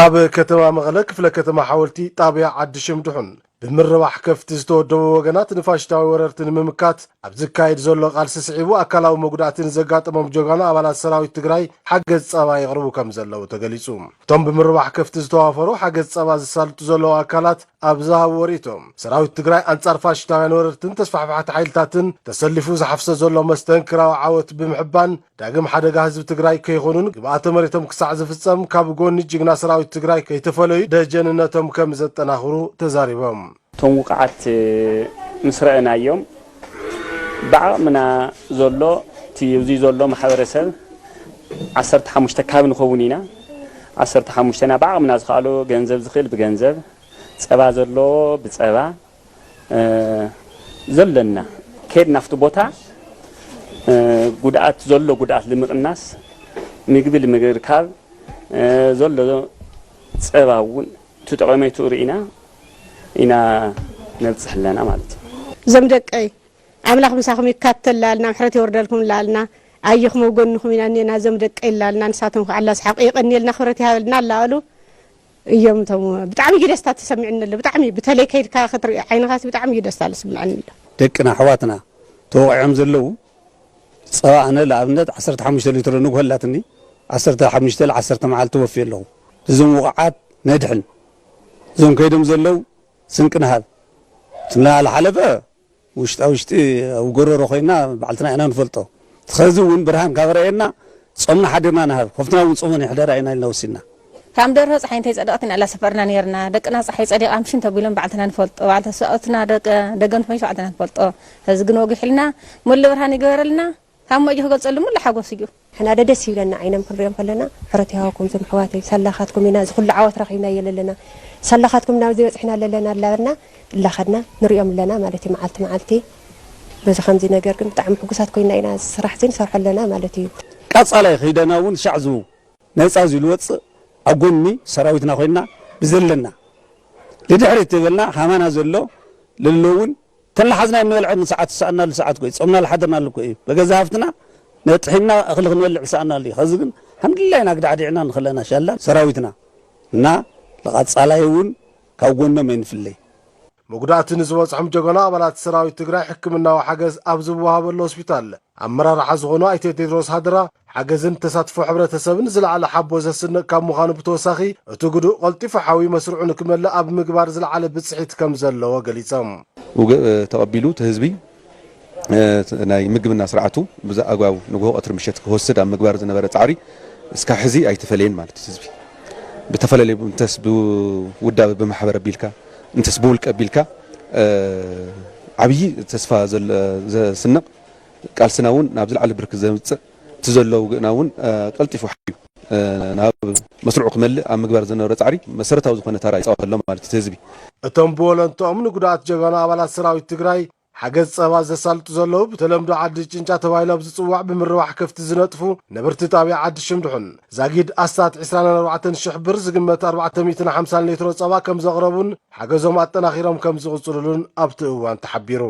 [SPEAKER 24] ኣብ ከተማ መቐለ ክፍለ ከተማ ሓወልቲ ጣብያ ዓዲ ሽምድሑን ብምርባሕ ከፍቲ ዝተወደቡ ወገናት ንፋሽስታዊ ወረርቲ ንምምካት ኣብ ዝካየድ ዘሎ ቃልሲ ስዒቡ ኣካላዊ መጉዳእትን ዘጋጠሞም ጀጋኑ ኣባላት ሰራዊት ትግራይ ሓገዝ ፀባ ይቕርቡ ከም ዘለው ተገሊጹ እቶም ብምርባሕ ከፍቲ ዝተዋፈሩ ሓገዝ ፀባ ዝሳልጡ ዘለዉ ኣካላት ኣብ ዝሃብዎ ሪቶም ሰራዊት ትግራይ ኣንጻር ፋሽስታውያን ወረርትን ተስፋሕፋሕቲ ሓይልታትን ተሰሊፉ ዝሓፍሰ ዘሎ መስተንክራዊ ዓወት ብምሕባን ዳግም ሓደጋ ህዝቢ ትግራይ ከይኾኑን ግብኣተ መሬቶም ክሳዕ ዝፍፀም ካብ ጎኒ ጅግና ሰራዊት ትግራይ ከይተፈለዩ ደጀንነቶም ከም ዘጠናኽሩ ተዛሪቦም
[SPEAKER 25] ቶም ውቃዓት ምስ ረአናዮም ብዓቕምና ዘሎ እቲ እዚ ዘሎ ማሕበረሰብ 15 ካብ ንኸውን ኢና 15 ና ብዓቕምና ዝኽኣሎ ገንዘብ ዝኽእል ብገንዘብ ፀባ ዘሎ ብፀባ ዘለና ከድና ፍቲ ቦታ ጉድኣት ዘሎ ጉድኣት ንምቕናስ ምግቢ ንምርካብ ዘሎ ፀባ እውን ተጠቒመቱ ርኢና ኢና ነብፅሕ ኣለና ማለት እዩ
[SPEAKER 3] እዞም ደቀይ ኣምላኽ ምሳኹም ይካተላልና ምሕረት ይወርደልኩም ላልና ኣየኹም ወገንኹም ኢና እኔና እዞም ደቀይ ላልና ንሳቶም ዓላ ስሓቅ ይቐኒልና ክብረት ይሃበልና ኣላሉ እዮም ቶም ብጣዕሚ ደስታ ተሰሚዕና ኣሎ ብጣዕሚ በተለይ ከይድካ ክትርኢ ዓይንኻስ ብጣዕሚ ደስታ ተሰሚዕና ኣሎ
[SPEAKER 17] ደቅና ኣሕዋትና ተወቂዖም ዘለዉ ፀባ ኣነ ለኣብነት 15 ሊትር ንጉህላትኒ 15 10 መዓልቲ ወፊ ኣለኹ እዞም ውቕዓት ነድሕን እዞም ከይዶም ዘለዉ ስንቂ ንሃብ ትናላሓለፈ ውሽጢ ኣብ ጎረሮ ኮይና ባዕልትና ኢና ንፈልጦ ትኸዚ እውን ብርሃን ካብ ረአየና ጾምና ሓዲርና ንሃብ ከፍትና እውን ጾመን ይሕደራ ኢና ኢልና ወሲና
[SPEAKER 3] ካብ ደርሆ ፀሓይ እንታይ ፀደቕትና ኣላ ሰፈርና ነርና ደቅና ፀሓይ ፀዲቕ ኣምሽን ተቢሎም ባዕልትና ንፈልጦ ባዕልታ ሰኣትና ደገንት ኮይኖ ባዕልትና ንፈልጦ ህዚ ግን ወጊሕልና ሙሉ ብርሃን ይገበረልና ካብ ሞጆ ክገልፀሉ ሙሉ ሓጎስ እዩ ሕና ደስ ይብለና ዓይነም ክንሪኦም ከለና ሕረት ይሃወኩም ዞም ኣሕዋተይ ሰላኻትኩም ኢና ዝኩሉ ዓወት ረኺብና የለለና ሰላኻትኩም ናብ ዝበፅሕና ኣለና ኣለና እላኸድና ንሪኦም ኣለና ማለት እዩ መዓልቲ በዚ ከምዚ ነገር ግን ብጣዕሚ ሕጉሳት ኮይና ኢና ስራሕ ዜን ሰርሑ ኣለና ማለት እዩ
[SPEAKER 17] ቃጻላይ ኸይደና እውን ሻዕ ዝቡ ነፃ ዝልወፅእ ኣብ ጎኒ ሰራዊትና ኮይና ብዘለና ልድሕሪት ትበልና ሃማና ዘሎ ለለውን ተላሓዝና እንበልዕ ንሰዓት ሰዓትና ለሰዓት ቆይ ጾምና ለሓድርና ኣሎ ቆይ በገዛ ሃፍትና ነጥሒና እኽሊ ክንበልዕ ሰዓና ኣሎ ኸዚ ግን አልሐምዱሊላህ ኢና ግዳዕዲዕና ንኽለና ሻላ ሰራዊትና እና ለቃጻላይ እውን ካብ ጎኖም ኣይንፍለይ
[SPEAKER 24] መጉዳእቲ ንዝበፅሖም ጀጎና ኣባላት ሰራዊት ትግራይ ሕክምናዊ ሓገዝ ኣብ ዝወሃበሉ ሆስፒታል ኣመራርሓ ዝኾኑ ኣይተ ቴድሮስ ሃድራ ሓገዝን ተሳትፎ ሕብረተሰብን ዝለዓለ ሓቦ ዘስንቕ ካብ ምዃኑ ብተወሳኺ እቲ ግዱእ ቀልጢፉ ሓዊ መስርዑ ንክመልእ ኣብ ምግባር ዝለዓለ ብፅሒት ከም ዘለዎ ገሊፆም
[SPEAKER 4] ተቐቢሉ እቲ ህዝቢ ናይ ምግብና ስርዓቱ ብዛኣጓቡ ንግሆ ቀትሪ ምሸት ክወስድ ኣብ ምግባር ዝነበረ ፃዕሪ እስካብ ሕዚ ኣይተፈለየን ማለት ህዝቢ ብተፈላለዩ እንተስ ብውዳበ ብማሕበር ኣቢልካ እንተስ ብውልቀ ኣቢልካ ዓብዪ ተስፋ ዘስንቕ ቃልስና እውን ናብ ዝለዓለ ብርክት ዘምፅእ እቲ ዘለዎ ግእና እውን ቀልጢፉ ሓዩ ናብ መስርዑ ክመልእ ኣብ ምግባር ዝነበረ ፃዕሪ መሰረታዊ ዝኾነ ተራ ይፃወት ኣሎ ማለት እቲ ህዝቢ
[SPEAKER 24] እቶም ብወለንቶኦም ንጉዳኣት ጀጋኑ ኣባላት ሰራዊት ትግራይ ሓገዝ ፀባ ዘሳልጡ ዘለዉ ብተለምዶ ዓዲ ጭንጫ ተባሂሎም ዝፅዋዕ ብምርባሕ ከፍቲ ዝነጥፉ ነበርቲ ጣብያ ዓዲ ሽምድሑን ዛጊድ ኣስታት 24,000 ብር ዝግመት 450 ሊትሮ ፀባ ከም ዘቕረቡን ሓገዞም ኣጠናኺሮም ከም ዝቕፅሉሉን ኣብቲ እዋን ተሓቢሩ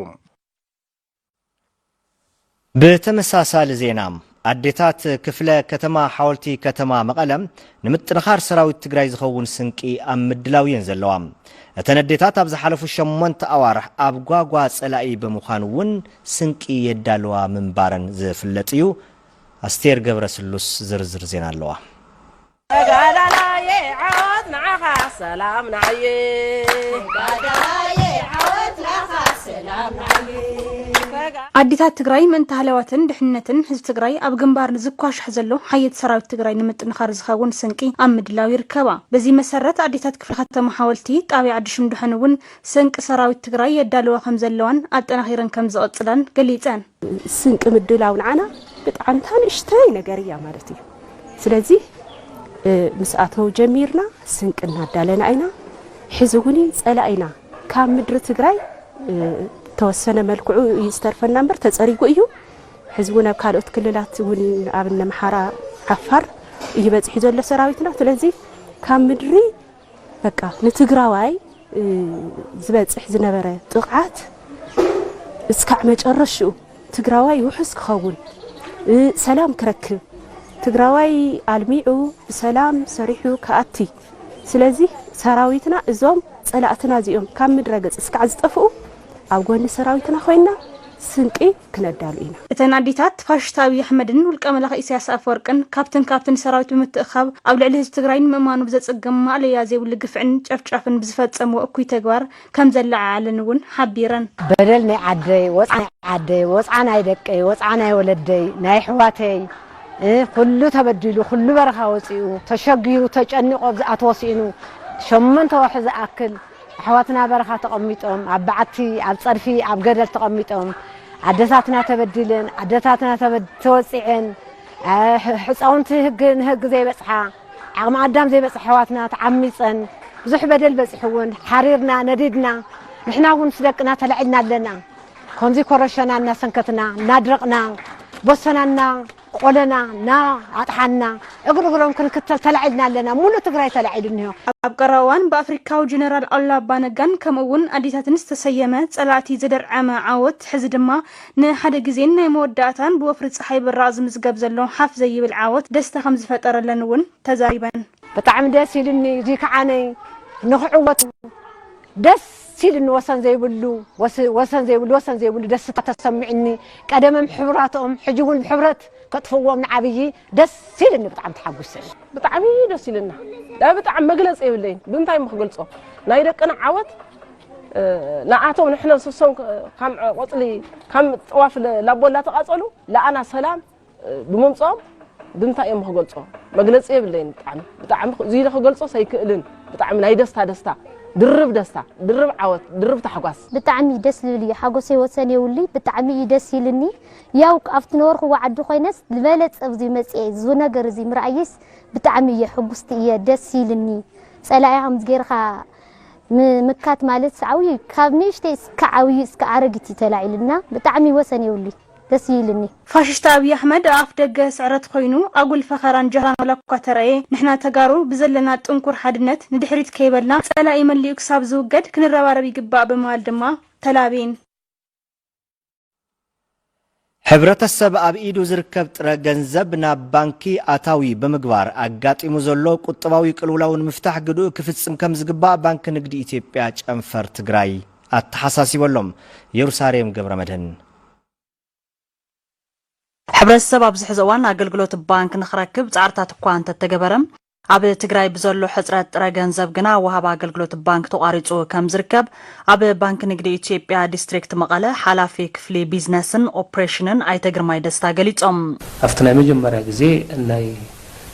[SPEAKER 1] بتمساسال زينام أديتات كفلة كتما حولتي كتما مقلم نمتنخار سراوي تجراي زخون سنكي أم مدلاوين زلوام أتنديتات أبز حلفو شمونت أوارح أبغاغوا سلاقي بمخانون سنكي يدالوا من بارن زفلتيو أستير قبرسلوس زرزر زين اللوا
[SPEAKER 5] أديتات تجراي من تهلواتن دحنتن حزب تجراي أب جنبار نزكواش حزلو حيت سراوي تجراي نمتن خارج خاون سنكي أم مدلاوي ركبا بزي مسرت أديتات كفر حتى محاولتي طابع عدشم دحنون سنك سراوي تجراي يدالوا خمزلوان أتنا خيرا كم زقطلان قليتان
[SPEAKER 3] سنك مدلاون عنا بتعن تان اشتاي نجاريا مالتي سلازي مسأته جميرنا سنك النادالنا أينا حزوني سألأينا كام مدر تجراي توسنا ملكو يسترفنا نمبر تتصريقو ايو حزبنا بكالوت كللات ون ابن محارا عفار يبصح يزل سراويتنا سلازي كام مدري بقى نتግራዋይ ዝበጽሕ ዝነበረ ጥቃት እስካዕ መጨረሹ ትግራዋይ ውሕስ ክኸውን ሰላም ክረክብ ትግራዋይ አልሚዑ ሰላም ሰሪሑ ከአቲ ስለዚ ሰራዊትና እዞም ጸላእትና እዚኦም ካብ ምድረ ገጽ እስካዕ ዝጠፍኡ ኣብ ጎኒ ሰራዊትና ኮይና ስንቂ ክነዳሉ ኢና እተን ኣዲታት ፋሽስታዊ ኣሕመድን ውልቀ መላኽ ኢሳያስ ኣፈወርቅን ካፕተን ሰራዊት ብምትእኻብ ኣብ ልዕሊ ህዝቢ ትግራይን ምእማኑ ብዘጸገም ማዕለያ ዘይብሉ ግፍዕን ጨፍጫፍን ብዝፈጸሙ እኩይ ተግባር ከም ዘለዓለን እውን ሓቢረን
[SPEAKER 6] በደል ናይ ዓደይ ወፃናይ ደቀይ ወፃናይ ወለደይ ናይ ሕዋተይ ኩሉ ተበዲሉ ኩሉ በረኻ ወፂኡ ተሸጊሩ ተጨኒቆ ዝኣተወሲኑ 8 ወርሒ ዝኣክል أحواتنا بركة تقميتهم عبعتي عالصرفي عبجدل تقميتهم عدساتنا تبدلن عدساتنا توسعن حصاونت هج زي بصحة عم عدام زي بص أحواتنا تعميصن بزح بدل بصحون حريرنا نديدنا نحنا ونسلكنا تلعنا لنا كونزي كورشنا الناس سنكتنا نادرقنا بوسنانا قولنا نا عطحنا اقرقرهم كنكتل تلعبنا لنا مولو تقراي تلعبنيو
[SPEAKER 5] أبقراوان بأفريكاو جنرال الله بانغان كمون أديتاتن استسيمة صلاتي زدر عما عاوت حزدما نحد جزين نموداتان بوفرت صحيب الراز مزقب زلون حف زي بالعاوت دست خمس فترة لنون تزاربا
[SPEAKER 6] بطعم داسي لني زيك عاني نخعوت دس سيل وسن زي بلو وسن زي بلو دس تسمعني قدم محبراتهم حجون محبرات كطفوهم عبيي دس سيلني بطعم تحبس
[SPEAKER 2] بطعمي دس سيلنا لا بطعم مجلس ايبلين بنتاي مخغلصو ناي دقنا عوت نعاتهم نحن نسوسهم كم وصلي كم طواف لابولا تقاصلو لا انا سلام بممصوم بنتاي مخغلصو مجلس ايبلين بطعم زي لخغلصو سيكلن بطعم ناي دستا درب دستا درب عوت درب تحقاس
[SPEAKER 7] بتعمي دس لي حقوسي وسني ولي بتعمي دس يلني ياو كافت نور هو عدو خينس لبلت ابزي مصي زو نغر زي مرعيس بتعمي حقوستي دس يلني صلايهم زغيرخا مكات مالت عوي كابنيشتي سكعوي سكعرغتي تلاعيلنا بتعمي وسني ولي دسيلني
[SPEAKER 5] فاششتا أبي أحمد أف دق سعرت خوينو أقول فخران جهران ولا كترأي نحنا تجارو بزلنا تنكر حدنت ندحريت كيبلنا سألا إيمن لي يكسب زوجد كن الرواربي قباء بمال دما تلابين
[SPEAKER 1] حبرت السبب أبيدو زركب ترى جنزبنا بانكي أتاوي بمقبار أقاتي مزلو قطباوي كلولاون مفتاح قدو كفتسم كم زقباء بانك نقدي إثيوبيا أنفر تجراي التحساسي واللوم يروساريم قبر مدهن
[SPEAKER 8] حبرت السبب زحزوان أقلقلوت بانك نخركب تعرتات كوانت التجبرم أب تجراي بزلو حسرات ترى جنزب جنا وهبا أقلقلوت بانك تقاريتو كم زركب أب بانك نقدي إثيوبيا ديستريكت مقالة حلافي كفلي بيزنسن أوبريشنن أي تجرماي دستاجليت
[SPEAKER 9] أفتنا مجمرة جزء إني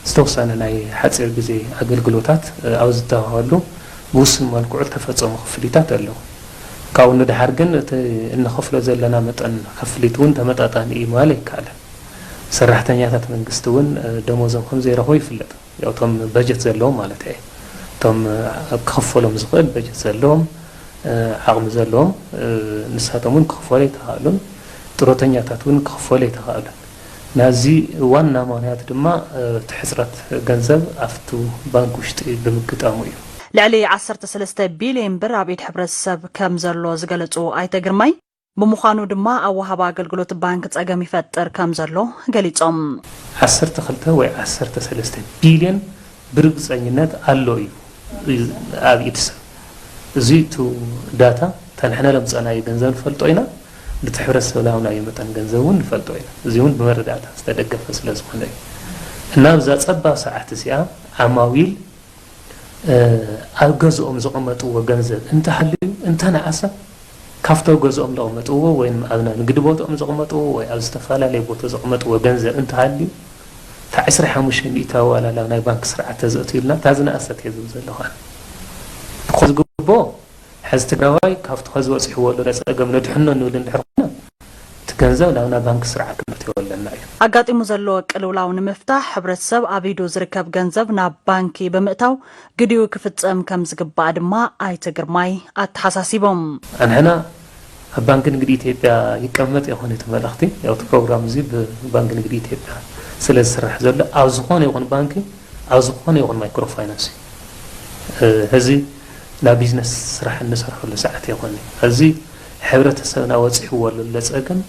[SPEAKER 9] استوصلنا إني حتصير جزء أقلقلوتات أوزته هالو بوسم والقعد تفتح مخفليتات له كون ده حرجن إن خفلة زلنا متن خفليتون تمتعتان إيمالك على سرحتني أتت من قستون دموزهم خمسة رهوي فلت يا تم بجت زلهم على تاي تم خفلهم زغل بجت زلهم عقم زلهم نساتمون خفلي تهالون تروتني أتتون خفلي تهالون نازي وانا مانيات دما تحسرت جنزب أفتو بانكوشت بمقطعمو
[SPEAKER 8] لعلي 13 بليون بر عبيد حبر السب كم زلو زغلصو أي تجرماي بمخانو دما أو هبا أقلقلوت بانك تأقامي فتر كم زلو قليتهم
[SPEAKER 9] 13 بليون برقص عنينات ألوي أبيتس زيتو داتا تنحنا لمسانا يجنزون فلتوينا لتحبر السولاونا يمتن جنزون فلتوينا زيون بمر داتا استدقف فسلازمنا النام ذات سبا ساعة سيا عماويل أجزءهم زقمته وجنزل أنت حلو أنت نعسة كفتو جزءهم لقمته وين أبنا نقدبوتهم زقمته وأستفعل ليبوت زقمته وجنزل أنت حلو تعسر حمشين يتوالى لا نبانك سرعة تزقتيلنا تازنا أسد يزوز اللهان خذ جبو حزت جواي كفت خذ وصح ولا رأس أجمل نحن نودن حرقنا تجنزل لا نبانك سرعة كنت ولا النايم
[SPEAKER 8] أقاطي مزلوك الولاون مفتاح حبرت سب أبيدو زركب جنزب نا بانكي بمقتاو قديو كفت كم زقب بعد ما أي تجرماي أتحساسيبهم
[SPEAKER 9] أنا هنا بانك نقدي تبع يكمل يا هوني تملختي أو تبروغرام زي بانك نقدي تبع سلز سرح زول أوزخوني يكون بانكي أوزخوني يكون مايكرو فاينانسي هذي لا بيزنس سرح النسرح ولا ساعة يكوني هذي حبرت السنة وصح ولا لسأكن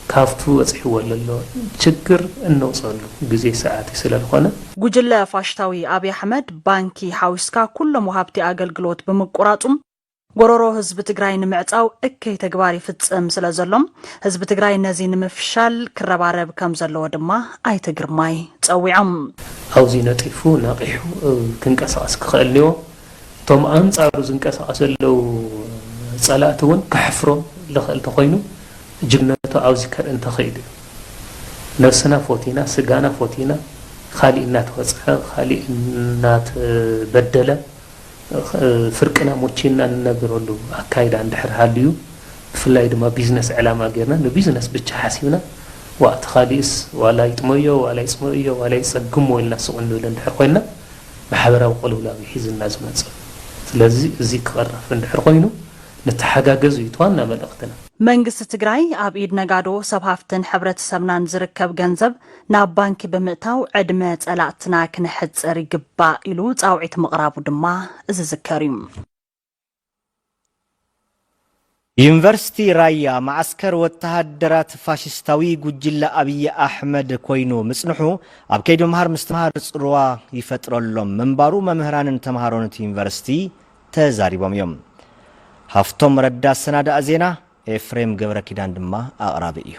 [SPEAKER 9] كافتو وصح ولا لا تشكر إنه وصل جزء ساعات يصير الخانة
[SPEAKER 8] جوجل فاشتاوي أبي أحمد بانكي حاوسكا كل مهابتي أقل قلوت بمقراتهم قررو حزب تجراي نمعتاو اكي تجباري فتسم سلازلهم حزب تجراي نازي نمفشال كربارب كم زلو دما اي تجرماي تصويعم
[SPEAKER 9] اوزي نطيفو ناقيحو كنقساس كخليو توم انصارو زنقساس لو صلاتون كحفرو لخل تخوينو جبنته اوزي كر انت خيد نفسنا فوتينا سغانا فوتينا خالي النات وصخ خالي النات بدله فرقنا موچينا نغرولو اكايد عند حراليو فلاي دما بيزنس علامه غيرنا بيزنس بچ حاسبنا وقت خاليس ولا يتميو ولا يسميو ولا يصقمو لنا سونو لند حقوينا محبراو قلولا يحزنا زمص ስለዚህ እዚ ክቀርፍ እንድሕር ኮይኑ نتحጋገዝ እዩ ዋና መልእኽትና
[SPEAKER 8] መንግስቲ ትግራይ ኣብ ኢድ ነጋዶ ሰብ ሃፍትን ሕብረተሰብናን ዝርከብ ገንዘብ ናብ ባንኪ ብምእታው ዕድመ ጸላእትና ክንሕጽር ይግባእ ኢሉ ጻውዒት ምቕራቡ ድማ ዝዝከር እዩ
[SPEAKER 1] ዩኒቨርሲቲ ራያ ማዕስከር ወተሃደራት ፋሽስታዊ ጉጅለ አብይ አሕመድ ኮይኑ ምጽንሑ ኣብ ከይዲ ምሃር ምስትምሃር ጽሩዋ ይፈጥረሎም መንባሩ መምህራንን ተማሃሮነት ዩኒቨርሲቲ ተዛሪቦም እዮም ሃፍቶም ረዳት ሰናዳ ዜና ኤፍሬም ገብረ ኪዳን ድማ አቅራቢ እዩ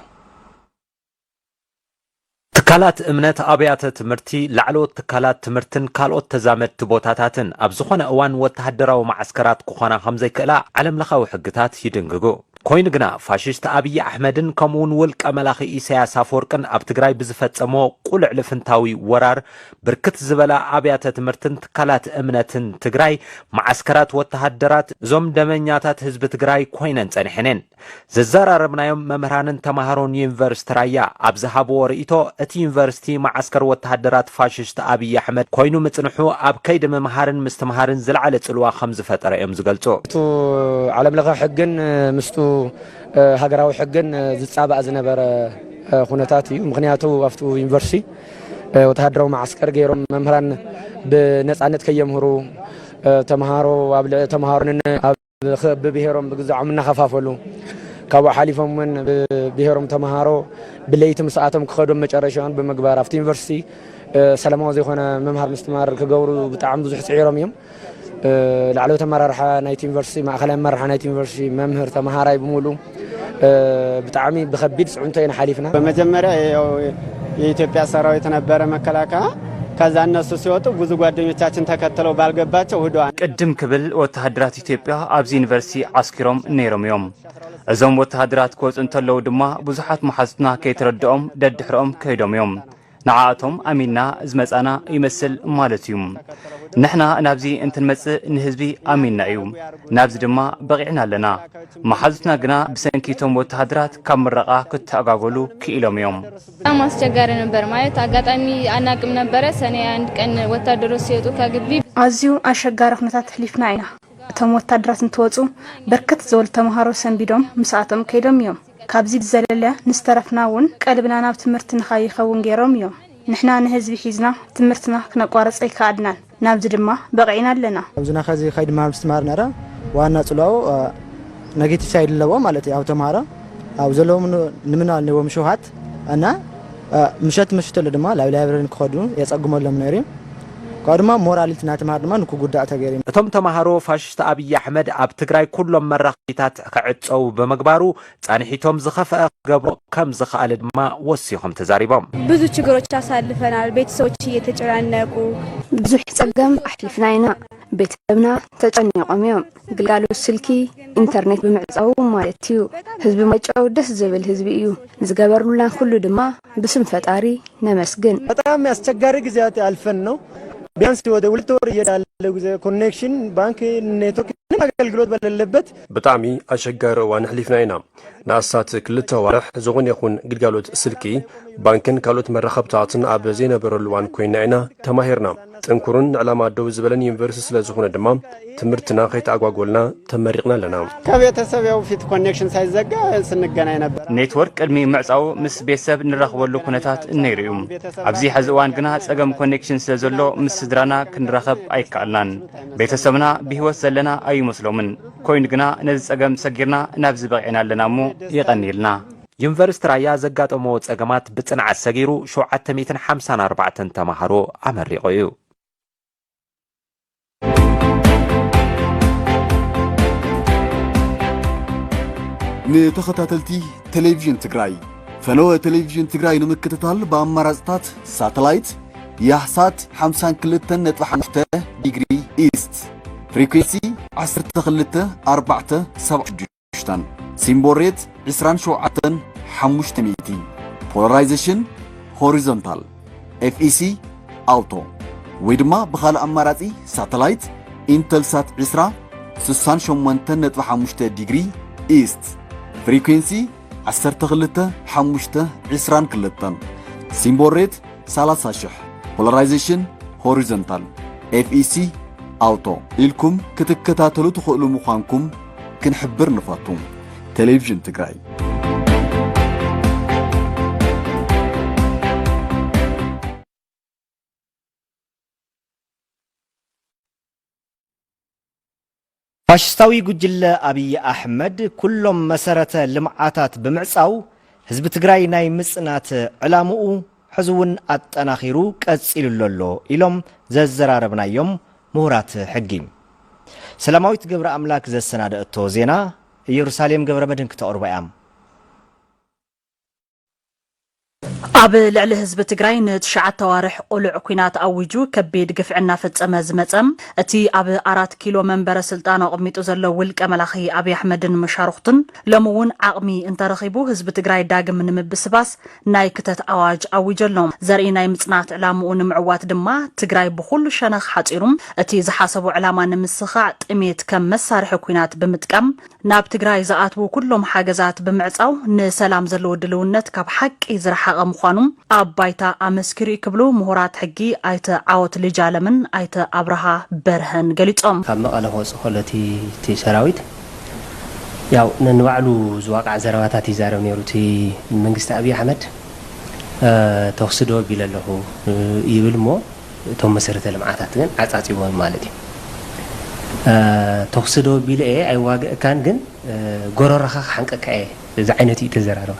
[SPEAKER 10] ትካላት እምነት አብያተ ትምህርቲ ላዕሎት ትካላት ትምህርትን ካልኦት ተዛመድቲ ቦታታትን ኣብ ዝኾነ እዋን ወተሃደራዊ ማዕስከራት ክኾና ከምዘይክእላ ዓለምለኻዊ ሕግታት ይድንግጉ ኮይኑ ግና ፋሽስት አብይ አሕመድን ከምኡውን ውልቀ መላኺ ኢሳያስ አፈወርቅን ኣብ ትግራይ ብዝፈጸሞ ቁልዕ ልፍንታዊ ወራር ብርክት ዝበላ አብያተ ትምህርትን ትካላት እምነትን ትግራይ ማዕስከራት ወተሃደራት ዞም ደመኛታት ህዝቢ ትግራይ ኮይነን ጸኒሐነን ዘዘራረብናዮም መምህራንን ተማሃሮን ዩኒቨርሲቲ ራያ ኣብ ዝሃብዎ ርእይቶ እቲ ዩኒቨርሲቲ ማዕስከር ወተሃደራት ፋሽስት አብይ አሕመድ ኮይኑ ምጽንሑ ኣብ ከይዲ ምምሃርን ምስትምሃርን ዝለዓለ ጽልዋ ከም ዝፈጠረ እዮም ዝገልጹ
[SPEAKER 11] ዓለምለኻዊ ሕግን ምስቱ ሃገራዊ ሕግን ዝጻባእ ዝነበረ ኩነታት እዩ ምክንያቱ ኣብቱ ዩኒቨርሲቲ ወተሃደራዊ ማዕስከር ገይሮም መምህራን ብነጻነት ከየምህሩ ተማሃሮ ኣብ ተማሃሮን ኣብ ብብሔሮም ብግዛዖም እናኸፋፈሉ ካብኡ ሓሊፎም ውን ብብሔሮም ተማሃሮ ብለይቲ ምስኣቶም ክኸዶም መጨረሻውን ብምግባር ኣብቲ ዩኒቨርሲቲ ሰላማዊ ዘይኮነ መምሃር ምስትምሃር ክገብሩ ብጣዕሚ ብዙሕ ጽዒሮም እዮም ላዕለዎት አመራርሓ ናይቲ ዩኒቨርሲቲ ማእከላይ አመራርሓ ናይቲ ዩኒቨርሲቲ መምህር ተማሃራይ በሙሉ በጣም በከቢድ ጽዑንቶ ኢና ሓሊፍና
[SPEAKER 12] በመጀመሪያ የኢትዮጵያ ሰራዊት ነበረ መከላከያ ከዛ እነሱ ሲወጡ ብዙ ጓደኞቻችን ተከተለው ባልገባቸው ሄደዋል
[SPEAKER 13] ቅድም ክብል ወተሃደራት ኢትዮጵያ ኣብዚ ዩኒቨርሲቲ አስኪሮም ነይሮም እዮም እዞም ወተሃደራት ክወፁ እንተለው ድማ ብዙሓት መሓዝትና ከይተረድኦም ደድሕሮም ከይዶም እዮም ንዓኣቶም ኣሚንና ዝመጻና ይመስል ማለት እዩ ንሕና ናብዚ እንትንመጽእ ንህዝቢ ኣሚንና እዩ ናብዚ ድማ በቂዕና ኣለና መሓዙትና ግና ብሰንኪቶም ወተሃደራት ካብ ምረቓ ክተኣጋገሉ ክኢሎም እዮም
[SPEAKER 14] በጣም አስቸጋሪ ነበር ማለት አጋጣሚ አናቅም ነበረ ሰኔ አንድ ቀን ወታደሮች ሲወጡ ከግቢ
[SPEAKER 5] አዚዩ አሸጋሪ ኩነታት ሕሊፍና ኢና እቶም ወታደራት እንትወጹ በርከት ዝበሉ ተማሃሮ ሰንቢዶም ምስኣቶም ከይዶም እዮም ካብዚ ዘለለ ንስተረፍናውን ቀልብና ናብ ትምህርት ንኻይኸውን ገይሮም እዮም ንሕና ንህዝቢ ሒዝና ትምህርትና ክነቋርጽ ይካኣድናን ናብዚ ድማ በቂዕና ኣለና
[SPEAKER 22] ኣብዝና ከዚ ኸይድ ማር ምስትማር ነራ ዋና ጽላው ኔጌቲቭ ሳይድ ለዎ ማለት ያው ተማራ ኣብ ዘለዎም ንምናል ነዎም ሸውሃት እና ምሸት ምሽተለ ድማ ላይብረሪ ክኸዱ የጸግሞሎም ነይሩ قادما موراليت ناتمار ድማ ንኩጉዳእ ተገይሮም
[SPEAKER 10] እቶም ተማሃሮ ፋሽስት አብይ አሕመድ ኣብ ትግራይ ኩሎም መራኺታት ክዕጸው በመግባሩ ጻንሒቶም ዝኸፈአ ገብሮ ከም ዝኽኣለ ድማ ወሲኾም ተዛሪቦም
[SPEAKER 26] ብዙ ችግሮች አሳልፈናል ቤተሰቦች እየተጨናነቁ ብዙ ጸገም አሕሊፍና ኢና ቤተሰብና ተጨንቆም እዮም ግልጋሎት ስልኪ ኢንተርኔት ብምዕጻው ማለት እዩ ህዝቢ መጫው ደስ ዝብል ህዝቢ እዩ ዝገበርሉና ሁሉ ድማ ብስም ፈጣሪ ነመስግን
[SPEAKER 22] በጣም ያስቸጋሪ ጊዜያት አልፈን ነው ቢያንስ ወደ ሁለት ወር እየዳለው ጊዜ ኮኔክሽን ባንክ ኔትወርክ አገልግሎት በሌለበት
[SPEAKER 27] በጣም አሸጋሪ ዋን ሕሊፍና ኢና ናሳት ክልተ ወርሕ ዝኹን ይኹን ግልጋሎት ስልኪ ባንክን ካልኦት መራኸብታትን ኣብ ዘይነበረሉ ዋን ኮይና ኢና ተማሂርና ጥንኩርን ዕላማ ደው ዝበለን ዩኒቨርሲቲ ስለዝኾነ ድማ ትምህርትና ከይተኣጓጎልና ተመሪቕና ኣለና
[SPEAKER 12] ከቤተሰብ ያው ፊት ኮኔክሽን ሳይዘጋ ስንገናኝ ነበር
[SPEAKER 13] ኔትወርክ ቅድሚ ምዕጻው ምስ ቤተሰብ ንረኽበሉ ኩነታት ነይሩ እዩ ኣብዚ ሕዚ እዋን ግና ጸገም ኮኔክሽን ስለዘሎ ምስ ስድራና ክንረኸብ ኣይከኣልናን ቤተሰብና ብህይወት ዘለና ኣይመስሎምን ኮይኑ ግና ነዚ ጸገም ሰጊርና ናብዚ በቂዕና ኣለና እሞ ይቐኒልና
[SPEAKER 10] ዩኒቨርሲቲ ራያ ዘጋጠሞ ጸገማት ብጽንዓት ሰጊሩ 754 ተማሃሮ ኣመሪቑ እዩ
[SPEAKER 28] ንተኸታተልቲ ቴሌቪዥን ትግራይ ፈነወ ቴሌቪዥን ትግራይ ንምክትታል በአማራጭታት ሳተላይት ያህሳት 52.5 ዲግሪ ኢስት ፍሪኩንሲ 12.476 ሲምቦሬት 27.5 ፖላራይዜሽን ሆሪዞንታል ኤፍኢሲ አውቶ ወይድማ በኻል አማራጺ ሳተላይት ኢንተልሳት 68.5 ዲግሪ ኢስት ፍሪኩንሲ 12.522 ሲምቦሬት 30 ፖላራይዜሽን ሆሪዞንታል ኤፍኢሲ አውቶ ኢልኩም ክትከታተሉ ትኽእሉ ምዃንኩም ክንሕብር ንፈቱ ቴሌቪዥን ትግራይ
[SPEAKER 1] ፋሽስታዊ ጉጅለ አብይ አሕመድ ኩሎም መሰረተ ልምዓታት ብምዕጻው ህዝቢ ትግራይ ናይ ምጽናት ዕላምኡ ሕዝውን አጠናኺሩ ቀጺሉ ኣሎ ኢሎም ዘዘራረብናዮም ምሁራት ሕጊ ሰላማዊት ገብረ አምላክ ዘሰናደእቶ ዜና ኢየሩሳሌም ገብረ መድህን ክተቅርባ እያ
[SPEAKER 8] ኣብ ልዕሊ ህዝቢ ትግራይ ን9 ተዋርሕ ቁልዕ ኩናት ኣውጁ ከቢድ ግፍዕና ፈጸመ ዝመጸም እቲ ኣብ 4 ኪሎ መንበረ ስልጣን ኣቕሚጡ ዘሎ ውልቀ መላኺ ኣብይ ኣሕመድን መሻርኽቱን ለምውን ዓቕሚ እንተረኺቡ ህዝቢ ትግራይ ዳግም ንምብስባስ ናይ ክተት ኣዋጅ ኣውጀሎም ዘርኢ ናይ ምጽናት ዕላምኡ ንምዕዋት ድማ ትግራይ ብኹሉ ሸነኽ ሓጺሩም እቲ ዝሓሰቡ ዕላማ ንምስኻዕ ጥሜት ከም መሳርሒ ኩናት ብምጥቃም ናብ ትግራይ ዝኣትዉ ኩሎም ሓገዛት ብምዕጻው ንሰላም ዘለዎ ድልውነት ካብ ሓቂ ዝረሓቐ ምዃኑ ኣብ ባይታ ኣመስኪሩ ክብሉ ምሁራት ሕጊ ኣይተ ዓወት ልጅ ዓለምን ኣይተ ኣብርሃ በርሀን ገሊጾም
[SPEAKER 15] ካብ መቐለ ወጽ ኾለቲ ሰራዊት ያው ንባዕሉ ዝዋቃዕ ዘረባታት ይዛረብ ነይሩ እቲ መንግስቲ ኣብይ ኣሕመድ ተወስዶ ቢለለሁ ይብል ሞ እቶም መሰረተ ልምዓታት ግን ዓጻጺቦም ማለት እዩ ተወስዶ ቢለ ኣይዋግእካን ግን ጎረረኻ ሓንቀካ እዚ ዓይነት እዩ ተዘራረባ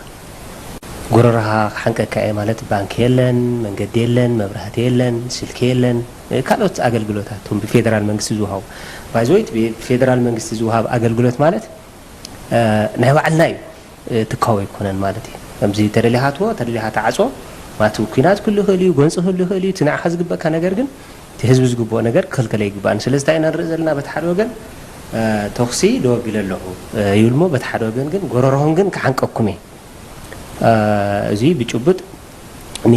[SPEAKER 15] ጎረረኻ ሓንቀካ ማለት ባንክ የለን መንገዲ የለን መብራህቲ የለን ስልክ የለን ካልኦት አገልግሎታት ብፌደራል መንግስቲ ዝውሃቡ ባይዞይት ብፌደራል መንግስቲ ዝውሃብ አገልግሎት ማለት ናይ ባዕልና እዩ ትካው ይኮነን ማለት እዩ ከምዚ ተደሊሃትዎ ተደሊሃት ዓጾ ማቱ ኩናት ኩሉ ኸሊ ጎንጽ ሁሉ ኸሊ ትናዕኻ ዝግበካ ነገር ግን ህዝብ ዝግበኦ ነገር ከልከለ ይግባን ስለዚህ ታይና ንርኢ ዘለና በተሓደ ወገን ተኽሲ ደወቢለ ኣለኹ ይብልሞ በተሓደ ወገን ግን ጎረሮሆም ግን ክሓንቀኩም እዚ ብጭቡጥ ኒ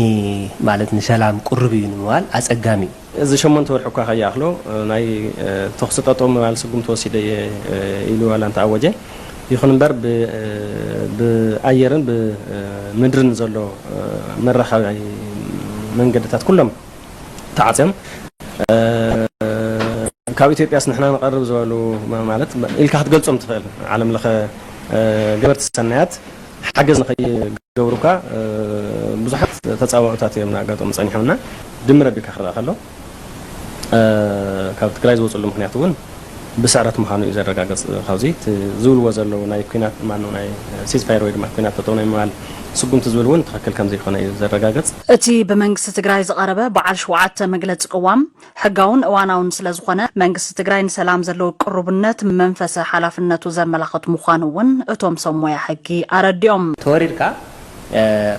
[SPEAKER 15] ማለት ንሰላም ቁርብ እዩ ንምባል አጸጋሚ
[SPEAKER 16] እዚ 8 ወርሕ እኳ ኸያኽሎ ናይ ተኽሲ ጠጦም ማለት ስጉም ተወሲደ ኢሉ ዋላ እንተኣወጀ ይኹን እምበር ብኣየርን ብምድርን ዘሎ መራኸቢ መንገድታት ኩሎም ተዓጽዮም ካብ ኢትዮጵያስ ንሕና ንቐርብ ዝበሉ ማለት ኢልካ ክትገልጾም ትኽእል ዓለም ለኸ ገበርቲ ሰናያት ሓገዝ ንኸይገብሩካ ብዙሓት ተጻዋዕታት እዮም ናጋጦም ጸኒሖምና ድምረ ቢልካ ክረአ ከሎ ካብ ትግራይ ዝወፅሉ ምክንያት እውን ብስዕረት ምዃኑ እዩ ዘረጋገጽ ካብዚ ዝብልዎ ዘለዉ ናይ ኩናት ማነው ናይ ሲዝፋየር ወይ ድማ ኩናት ተጠው ናይ ምባል ስጉምቲ ዝብል እውን ትኽክል ከም ዘይኮነ እዩ ዘረጋገጽ
[SPEAKER 8] እቲ ብመንግስቲ ትግራይ ዝቐረበ በዓል 7 መግለፂ ቅዋም ሕጋውን እዋናውን ስለ ዝኾነ መንግስቲ ትግራይ ንሰላም ዘለዎ ቅርብነት መንፈሰ ሓላፍነቱ ዘመላኽት ምዃኑ እውን እቶም ሰብ ሞያ ሕጊ ኣረዲኦም
[SPEAKER 15] ተወሪድካ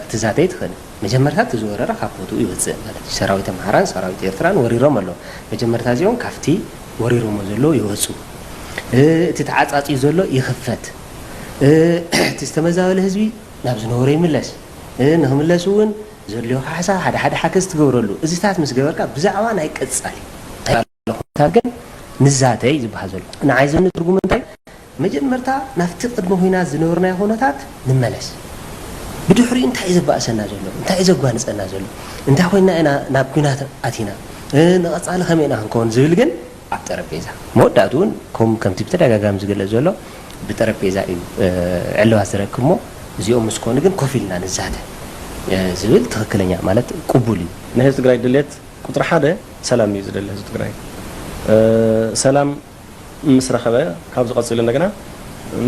[SPEAKER 15] ክትዛተይ ትኽእል መጀመርታ ዝወረረ ካብ ቦትኡ ይወፅእ ማለት እዩ ሰራዊት ኣምሓራን ሰራዊት ኤርትራን ወሪሮም ኣሎ መጀመርታ እዚኦም ካፍቲ ወሪሮሞ ዘሎ ይወፁ እቲ ተዓጻጺ ዘሎ ይኽፈት እቲ ዝተመዛበለ ህዝቢ ናብ ዝነበረ ይምለስ ንኽምለስ እውን ዘልዮ ሓሳ ሓደ ሓደ ሓገዝ ትገብረሉ እዚታት ምስ ገበርካ ብዛዕባ ናይ ቀጻሊ ግን ንዛተይ ዝበሃል ዘሎ ንዓይ ዘኒ ትርጉም እንታይ መጀመርታ ናፍቲ ቅድመ ኩናት ዝነበርናዮ ኩነታት ንመለስ ብድሕሪኡ እንታይ ዘባእሰና ዘሎ እንታይ ዘጓንፀና ዘሎ እንታይ ኮይና ኢና ናብ ኩናት ኣቲና ንቐጻሊ ከመይ ኢና ክንከውን ዝብል ግን ኣብ ጠረጴዛ መወዳእቱ እውን ከምቲ ብተደጋጋሚ ዝገለጽ ዘሎ ብጠረጴዛ እዩ ዕልባት ዝረክብ ሞ እዚኦም ምስኮኑ ግን ኮፍ ኢልና ንዛተ ዝብል ትኽክለኛ ማለት ቅቡል እዩ
[SPEAKER 16] ናይ ህዝቢ ትግራይ ድሌት ቁጥሪ 1 ሰላም እዩ ዝደሊ ህዝቢ ትግራይ ሰላም ምስ ረኸበ ካብ ዝቐጽሉ እንደገና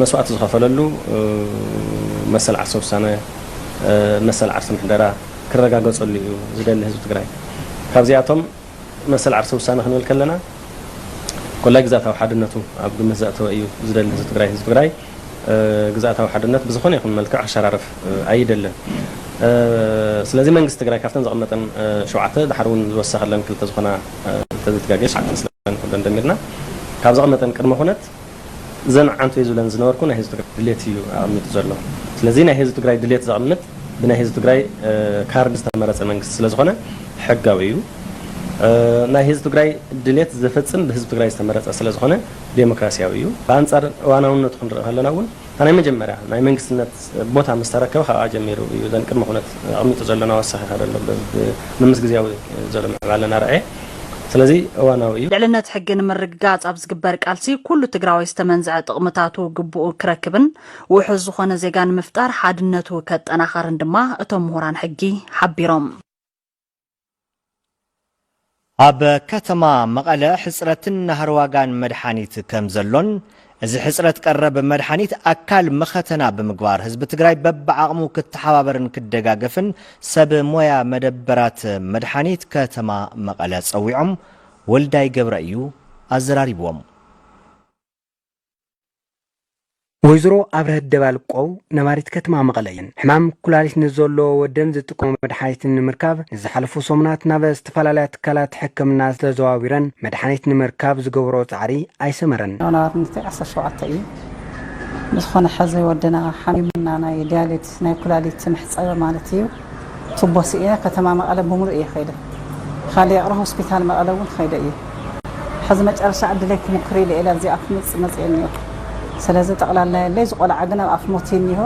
[SPEAKER 16] መስዋዕቲ ዝኸፈለሉ መሰል ዓርሰ ውሳነ መሰል ዓርሰ ምሕደራ ክረጋገጸሉ እዩ ዝደሊ ህዝቢ ትግራይ ካብዚኣቶም መሰል ዓርሰ ውሳነ ክንብል ከለና ኮላይ ግዛታዊ ሓድነቱ ኣብ ግምት ዘእተወ እዩ ዝደሊ ህዝቢ ትግራይ ግዛታዊ ሓድነት ብዝኾነ ይኹን መልክዕ ኣሸራርፍ ኣይደለን ስለዚ መንግስቲ ትግራይ ካብተን ዘቐመጠን 7 ድሓር እውን ዝወሰኸለን 2 ዝኾና ተዘትጋገሽ ስለን ኩለን ደሚርና ካብ ዘቐመጠን ቅድመ ኩነት ዘን ዓንቱ ዝብለን ዝነበርኩ ናይ ህዝቢ ትግራይ ድሌት እዩ ኣቐሚጡ ዘሎ ስለዚ ናይ ህዝቢ ትግራይ ድሌት ዘቐምጥ ብናይ ህዝቢ ትግራይ ካርድ ዝተመረፀ መንግስቲ ስለ ዝኾነ ሕጋዊ እዩ ናይ ህዝቢ ትግራይ ድሌት ዘፈጽም ብህዝቢ ትግራይ ዝተመረፀ ስለ ዝኾነ ዴሞክራሲያዊ እዩ በአንጻር እዋናውነቱ ክንርኢ ከለና እውን ናይ መጀመርያ ናይ መንግስትነት ቦታ ምስ ተረከበ ካብኣ ጀሚሩ እዩ ዘን ቅድመ ኩነት ኣቐሚጡ ዘለና ወሳኺ ካደሎ ንምስ ግዜያዊ ዘሎ ምዕባለና ርአየ ስለዚ እዋናዊ እዩ
[SPEAKER 8] ልዕልነት ሕጊ ንምርግጋጽ ኣብ ዝግበር ቃልሲ ኩሉ ትግራዋይ ዝተመንዝዐ ጥቕምታቱ ግቡኡ ክረክብን ውሕዝ ዝኾነ ዜጋ ንምፍጣር ሓድነቱ ከጠናኸርን ድማ እቶም ምሁራን ሕጊ ሓቢሮም
[SPEAKER 1] ኣብ ከተማ መቐለ ሕፅረትን ናህር ዋጋን መድሓኒት ከም ዘሎን እዚ ሕፅረት ቀረብ መድሓኒት ኣካል መኸተና ብምግባር ህዝቢ ትግራይ በብዓቕሙ ክትሓባበርን ክደጋገፍን ሰብ ሞያ መደበራት መድሓኒት ከተማ መቐለ ፀዊዖም ወልዳይ ገብረ እዩ ኣዘራሪብዎም
[SPEAKER 4] ወይዘሮ ኣብረህ ደባልቆው ነባሪት ከተማ መቐለ እየን ሕማም ኩላሊት ንዘሎ ወደን ዝጥቀሙ መድሓኒት ንምርካብ ዝሓለፉ ሰሙናት ናብ ዝተፈላለያ ትካላት ሕክምና ዝተዘዋዊረን መድሓኒት ንምርካብ ዝገብሮ ፃዕሪ ኣይሰመረን
[SPEAKER 17] ነባሪት 17 እዩ ንዝኾነ ሕዚ ወደና ሓሚምና ናይ ዲያሊስ ናይ ኩላሊት ምሕፀብ ማለት እዩ ቱቦ ስእየ ከተማ መቐለ ብምሉእ እየ ኸይደ ካልእ ኣቕረ ሆስፒታል መቐለ እውን ኸይደ እየ ሕዚ መጨረሻ ዕድለይ ክሙክር ኢለ ኢላ እዚኣ ክምፅእ መፅአኒ እዮ ስለዚ ጠቕላላ ያለይ ዝቆልዓ ግን ኣብ ኣፍ ሞት እኒሆ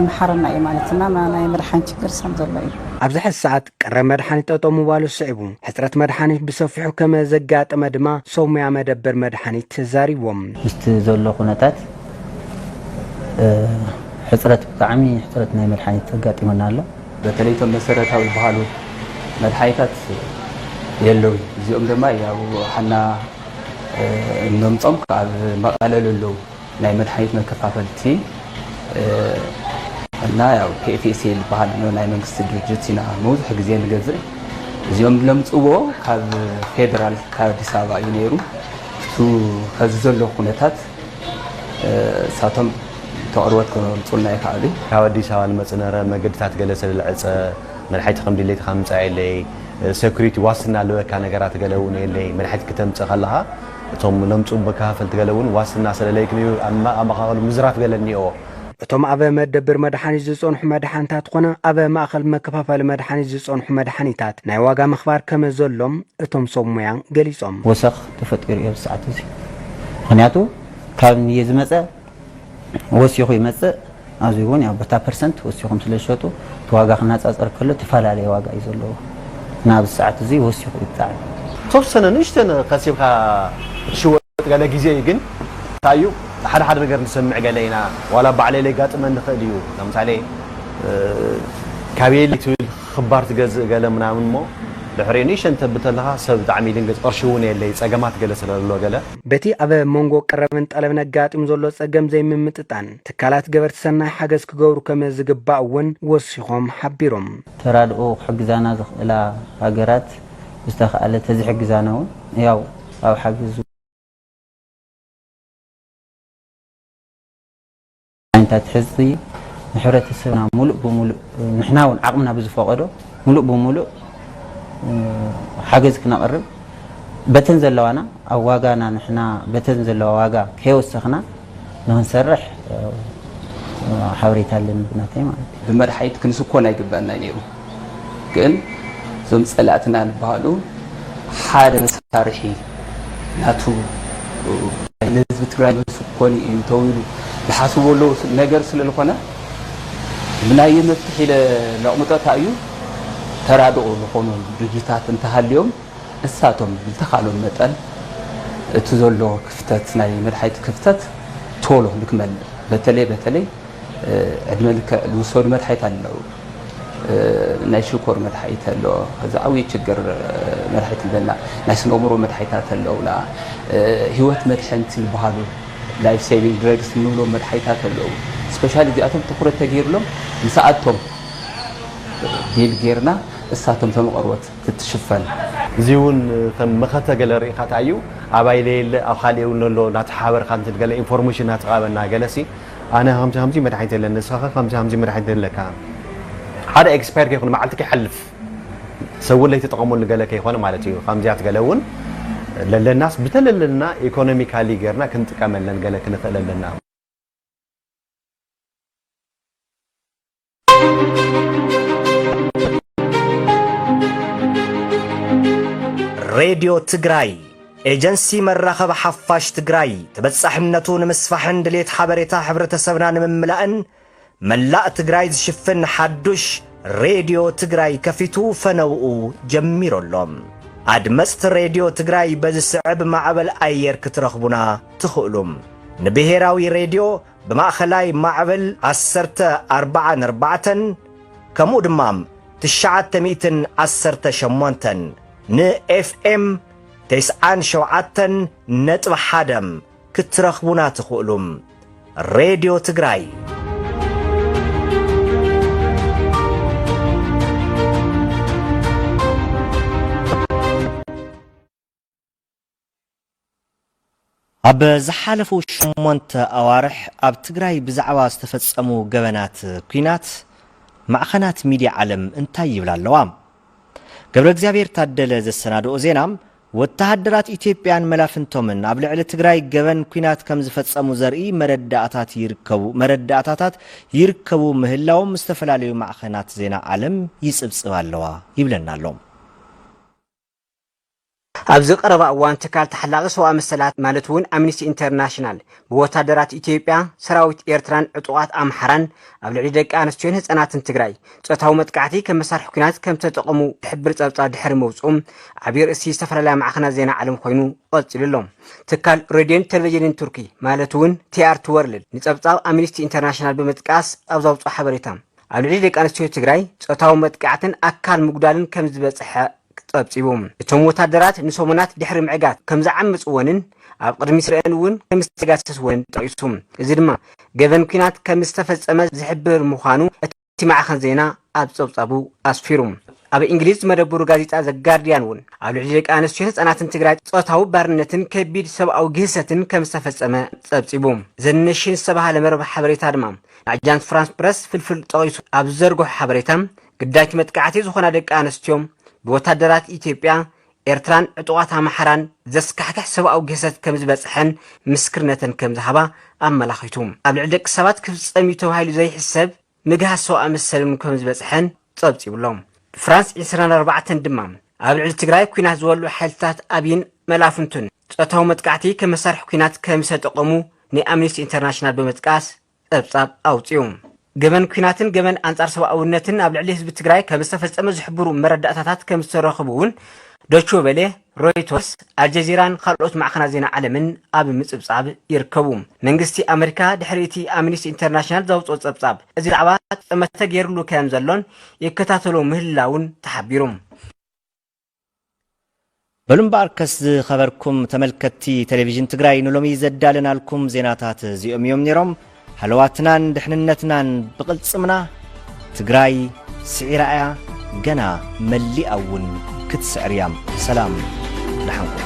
[SPEAKER 17] ምሓረና እዩ ማለትና ናይ መድሓኒት ችግር ሰም ዘሎ እዩ
[SPEAKER 4] ኣብዚ ሕዚ ሰዓት ቀረብ መድሓኒት ጠጠው ምባሉ ስዒቡ ሕፅረት መድሓኒት ብሰፊሑ ከመ ዘጋጠመ ድማ ሰብ ሞያ መደበር መድሓኒት ተዛሪቦም
[SPEAKER 18] ምስቲ ዘሎ ኩነታት ሕፅረት ብጣዕሚ ሕፅረት ናይ መድሓኒት ተጋጢመና ኣሎ
[SPEAKER 19] በተለይ ቶም መሰረታዊ ዝበሃሉ መድሓኒታት የለው እዚኦም ድማ ያው ሓና نمطم كاب مقالة للو ناي مدحيت مكفافلت نا ياو KFC البحال إنه ناي منقص الدرجتنا موز حق زين جزء اليوم لم تصوبه كاب فيدرال كاب ديسابا ينيرو تو خززل له قناتات ساتم تقروت كنا نصلنا كعادي
[SPEAKER 20] كاب ديسابا المسنرة مقدرات جلسة العز مدحيت خم دليت خمسة عليه سكريتي واسنا لو كان جرات جلون اللي مدحيت كتم تخلها توم نمصوب بكافل تقلون واسنا سلاليكني أما قالوا مزرعة قالني أو
[SPEAKER 4] توم أبا مدبر مدحاني زون حمد حنتات قنا أبا ما أخل مكفافل مدحاني زون حمد حنيتات نواجا مخبار كم زلهم توم صوميان جليسهم
[SPEAKER 18] وسخ تفكر إيه الساعة تزي خنياتو كان يزمزة وسيخو يمزة أزيون يا بتا percent وسيخو مسلشوتو تواجا خنات أزر كله تفعل عليه واجا يزلوا ناب الساعة تزي وسيخو يبتاعي
[SPEAKER 20] صوب سنة نشتنا قاسيبها شو قال جزء يجن تايو حد نقدر نسمع قالينا ولا بعلي لي قات من نخليو لمس عليه كابيل تقول خبرت جز قال منامن مو لحرينيش أنت بتلها سب تعميلين جز أرشوني اللي سجمات جلس الله قاله
[SPEAKER 4] بتي أبا مونجو قربنت على نجات مزلوا سجم زي من متتان تكالات جبرت سنة حجز كجور كم زجباون وصيهم حبيرهم
[SPEAKER 18] ترادو حق زانا إلى هجرات استخدم تزح حق زانون ياو أو حجز أنت تحسي نحرة السنة ملء بملء نحنا عقمنا بزفاقده ملء بملء حجز كنا قرب بتنزل لوانا أو واجانا نحنا بتنزل لواجا كيوسخنا نسرح حوري تعلم بناتي ما
[SPEAKER 19] بمرحيت كنسكون يجبنا اليوم كن زم سألتنا نبالو حاد مسارحي ناتو نسبة تقرأ سكوني يتويلو بحسبوا له نجار سلالخنا من أي مفتاح لعمتها تأيو ترادو لخونهم رجيتات انتهى اليوم الساتهم التخالون مثل تزولو كفتات ناي مرحيت كفتات طوله نكمل بتلي عندما الوصول مرحيت عنه ناي شكر مرحيت له هذا أوي تجر مرحيت لنا ناس نمرو مرحيتات له لا هوت مرحنت البحالو لايف سيفينج دراجز نولو مرحيتات له سبيشالي دي أتم تقرأ تغيير لهم نساعدهم ديل غيرنا الساتم تم قروت تتشفن
[SPEAKER 20] زيون تم مخته جلري خاتايو ابايليل اخاليو نلو نتحاور خانت قال انفورميشن هتقابلنا جلسي انا همزي مدحيت لنسخه همزي مدحيت لك هذا اكسبيرت يكون معلتك يحلف سووا لي تتقموا اللي قالك يكون مالتي خمزيات قالون للناس بتللنا ايكونوميكالي غيرنا كنت كامل قالك نخللنا
[SPEAKER 1] راديو تجراي ايجنسي مراخب حفاش تجراي تبصحنتو نمسفحن دليت حبريتا حبرتسبنا نمملأن ملاء تجراي شفن حدش راديو تجراي كفيتو فنوؤو جميرولهم أدمست راديو تجراي بزسعب معبل أير كترخبنا تخلم نبهراوي راديو بمأخلاي معبل 14 كمودمام 918 ن FM 97.1 كترخبنا تخلم راديو تجراي أب زحالفو شمونت أوارح أب تجراي بزعوا استفتصمو جبنات كينات معخنات ميديا عالم انتاي يبلا اللوام قبل اكزابير تادل زسنادو زينام وتهدرات إثيوبيان ملافنتومن أبلع لتجراي جبن كينات كم زفتتصمو زرقي مرداتات يركبو مهلاوم مستفلاليو معخنات زينا عالم يسبسوا اللوا يبلنا اللوم
[SPEAKER 2] أبز قرب أوان تكال تحلق سواء مسلات مالتون أمنيستي انترناشنال بوتادرات إثيوبيا سراويت إيرتران عطوات أمحران أبلع لديك آنستيون هزانات تجراي تقطعو متقعتي كم مسار حكينات كم تتقمو تحبر تبطا دحر موزقوم عبير اسي سفر لا معخنا زينا عالم خوينو قلت للهم تكال راديون تلفزيون تركي مالتون TRT وورلد نتبطاو أمنيستي انترناشنال بمتقاس أبزاوطو حبريتام أبلع لديك آنستيون تجراي تقطعو متقعتن أكال مقدالن كم زبصح طبيبهم اتم وتادرات نسومنات دحر معقات كم زعمص ونن اب قدمي سرانون كم استغاسس ون طيسوم اذا دما جبن كينات كم استفصم زحبر مخانو اتمع خن زينا اب صبصبو اسفيروم اب انجليز مدبر غازيطا ذا جارديان ون اب لجيك انس هصاناتن تግራይ ጾታው ባርነትን ከቢድ ሰብአዊ ግህሰትን ከም ዝተፈጸመ ጸብጽቦም ዘነሽን ሰባሃለ መረብ ሓበሬታ ድማ አጃንስ ፍራንስ ፕረስ ፍልፍል ጠይሱ ኣብ ዘርጎ ሓበሬታም ግዳኪ መጥቃዕቲ ዝኾና ደቂ ኣንስትዮም بوتادرات إثيوبيا إيرتران عطوات أمحران زسكحكح سواء جسد كم زبصحن مسكرنة كم ذهبا أما لاخيتهم قبل عندك سبات كيف سميتو هاي زي حساب نجها سواء مسلم كم زبصحن صبتي والله فرانس 24 دمام قبل عند تجراي كوينات زولو حالتات أبين ملافنتون صوتهم متقعتي كمسار حكينات كم ستقومو ني أمنيستي انترناشنال بمتقاس أبصاب أوتيوم جبن كيناتن جبن أنصار سواءونتن قبل عليه حزب تجراي كمستفزم زحبرو مردأتات كمسترخبون دوتشو بله رويترز الجزيران خلوت معخنا زينا عالمن اب مصبصاب يركبوم منغستي امريكا دحريتي امنيستي انترناشنال زوص صبصاب ازي دعوات متغيرلو كام زلون يكتاتلو مهلاون تحبيروم
[SPEAKER 1] بلومباركس خبركم تملكتي تلفزيون تجراي نلومي زدالنا لكم زيناتات زيوم يوم نيروم حلواتنان دحننتنان بقلصمنا تجراي سعيرايا جنا ملي اون كتسعريام سلام لحنكم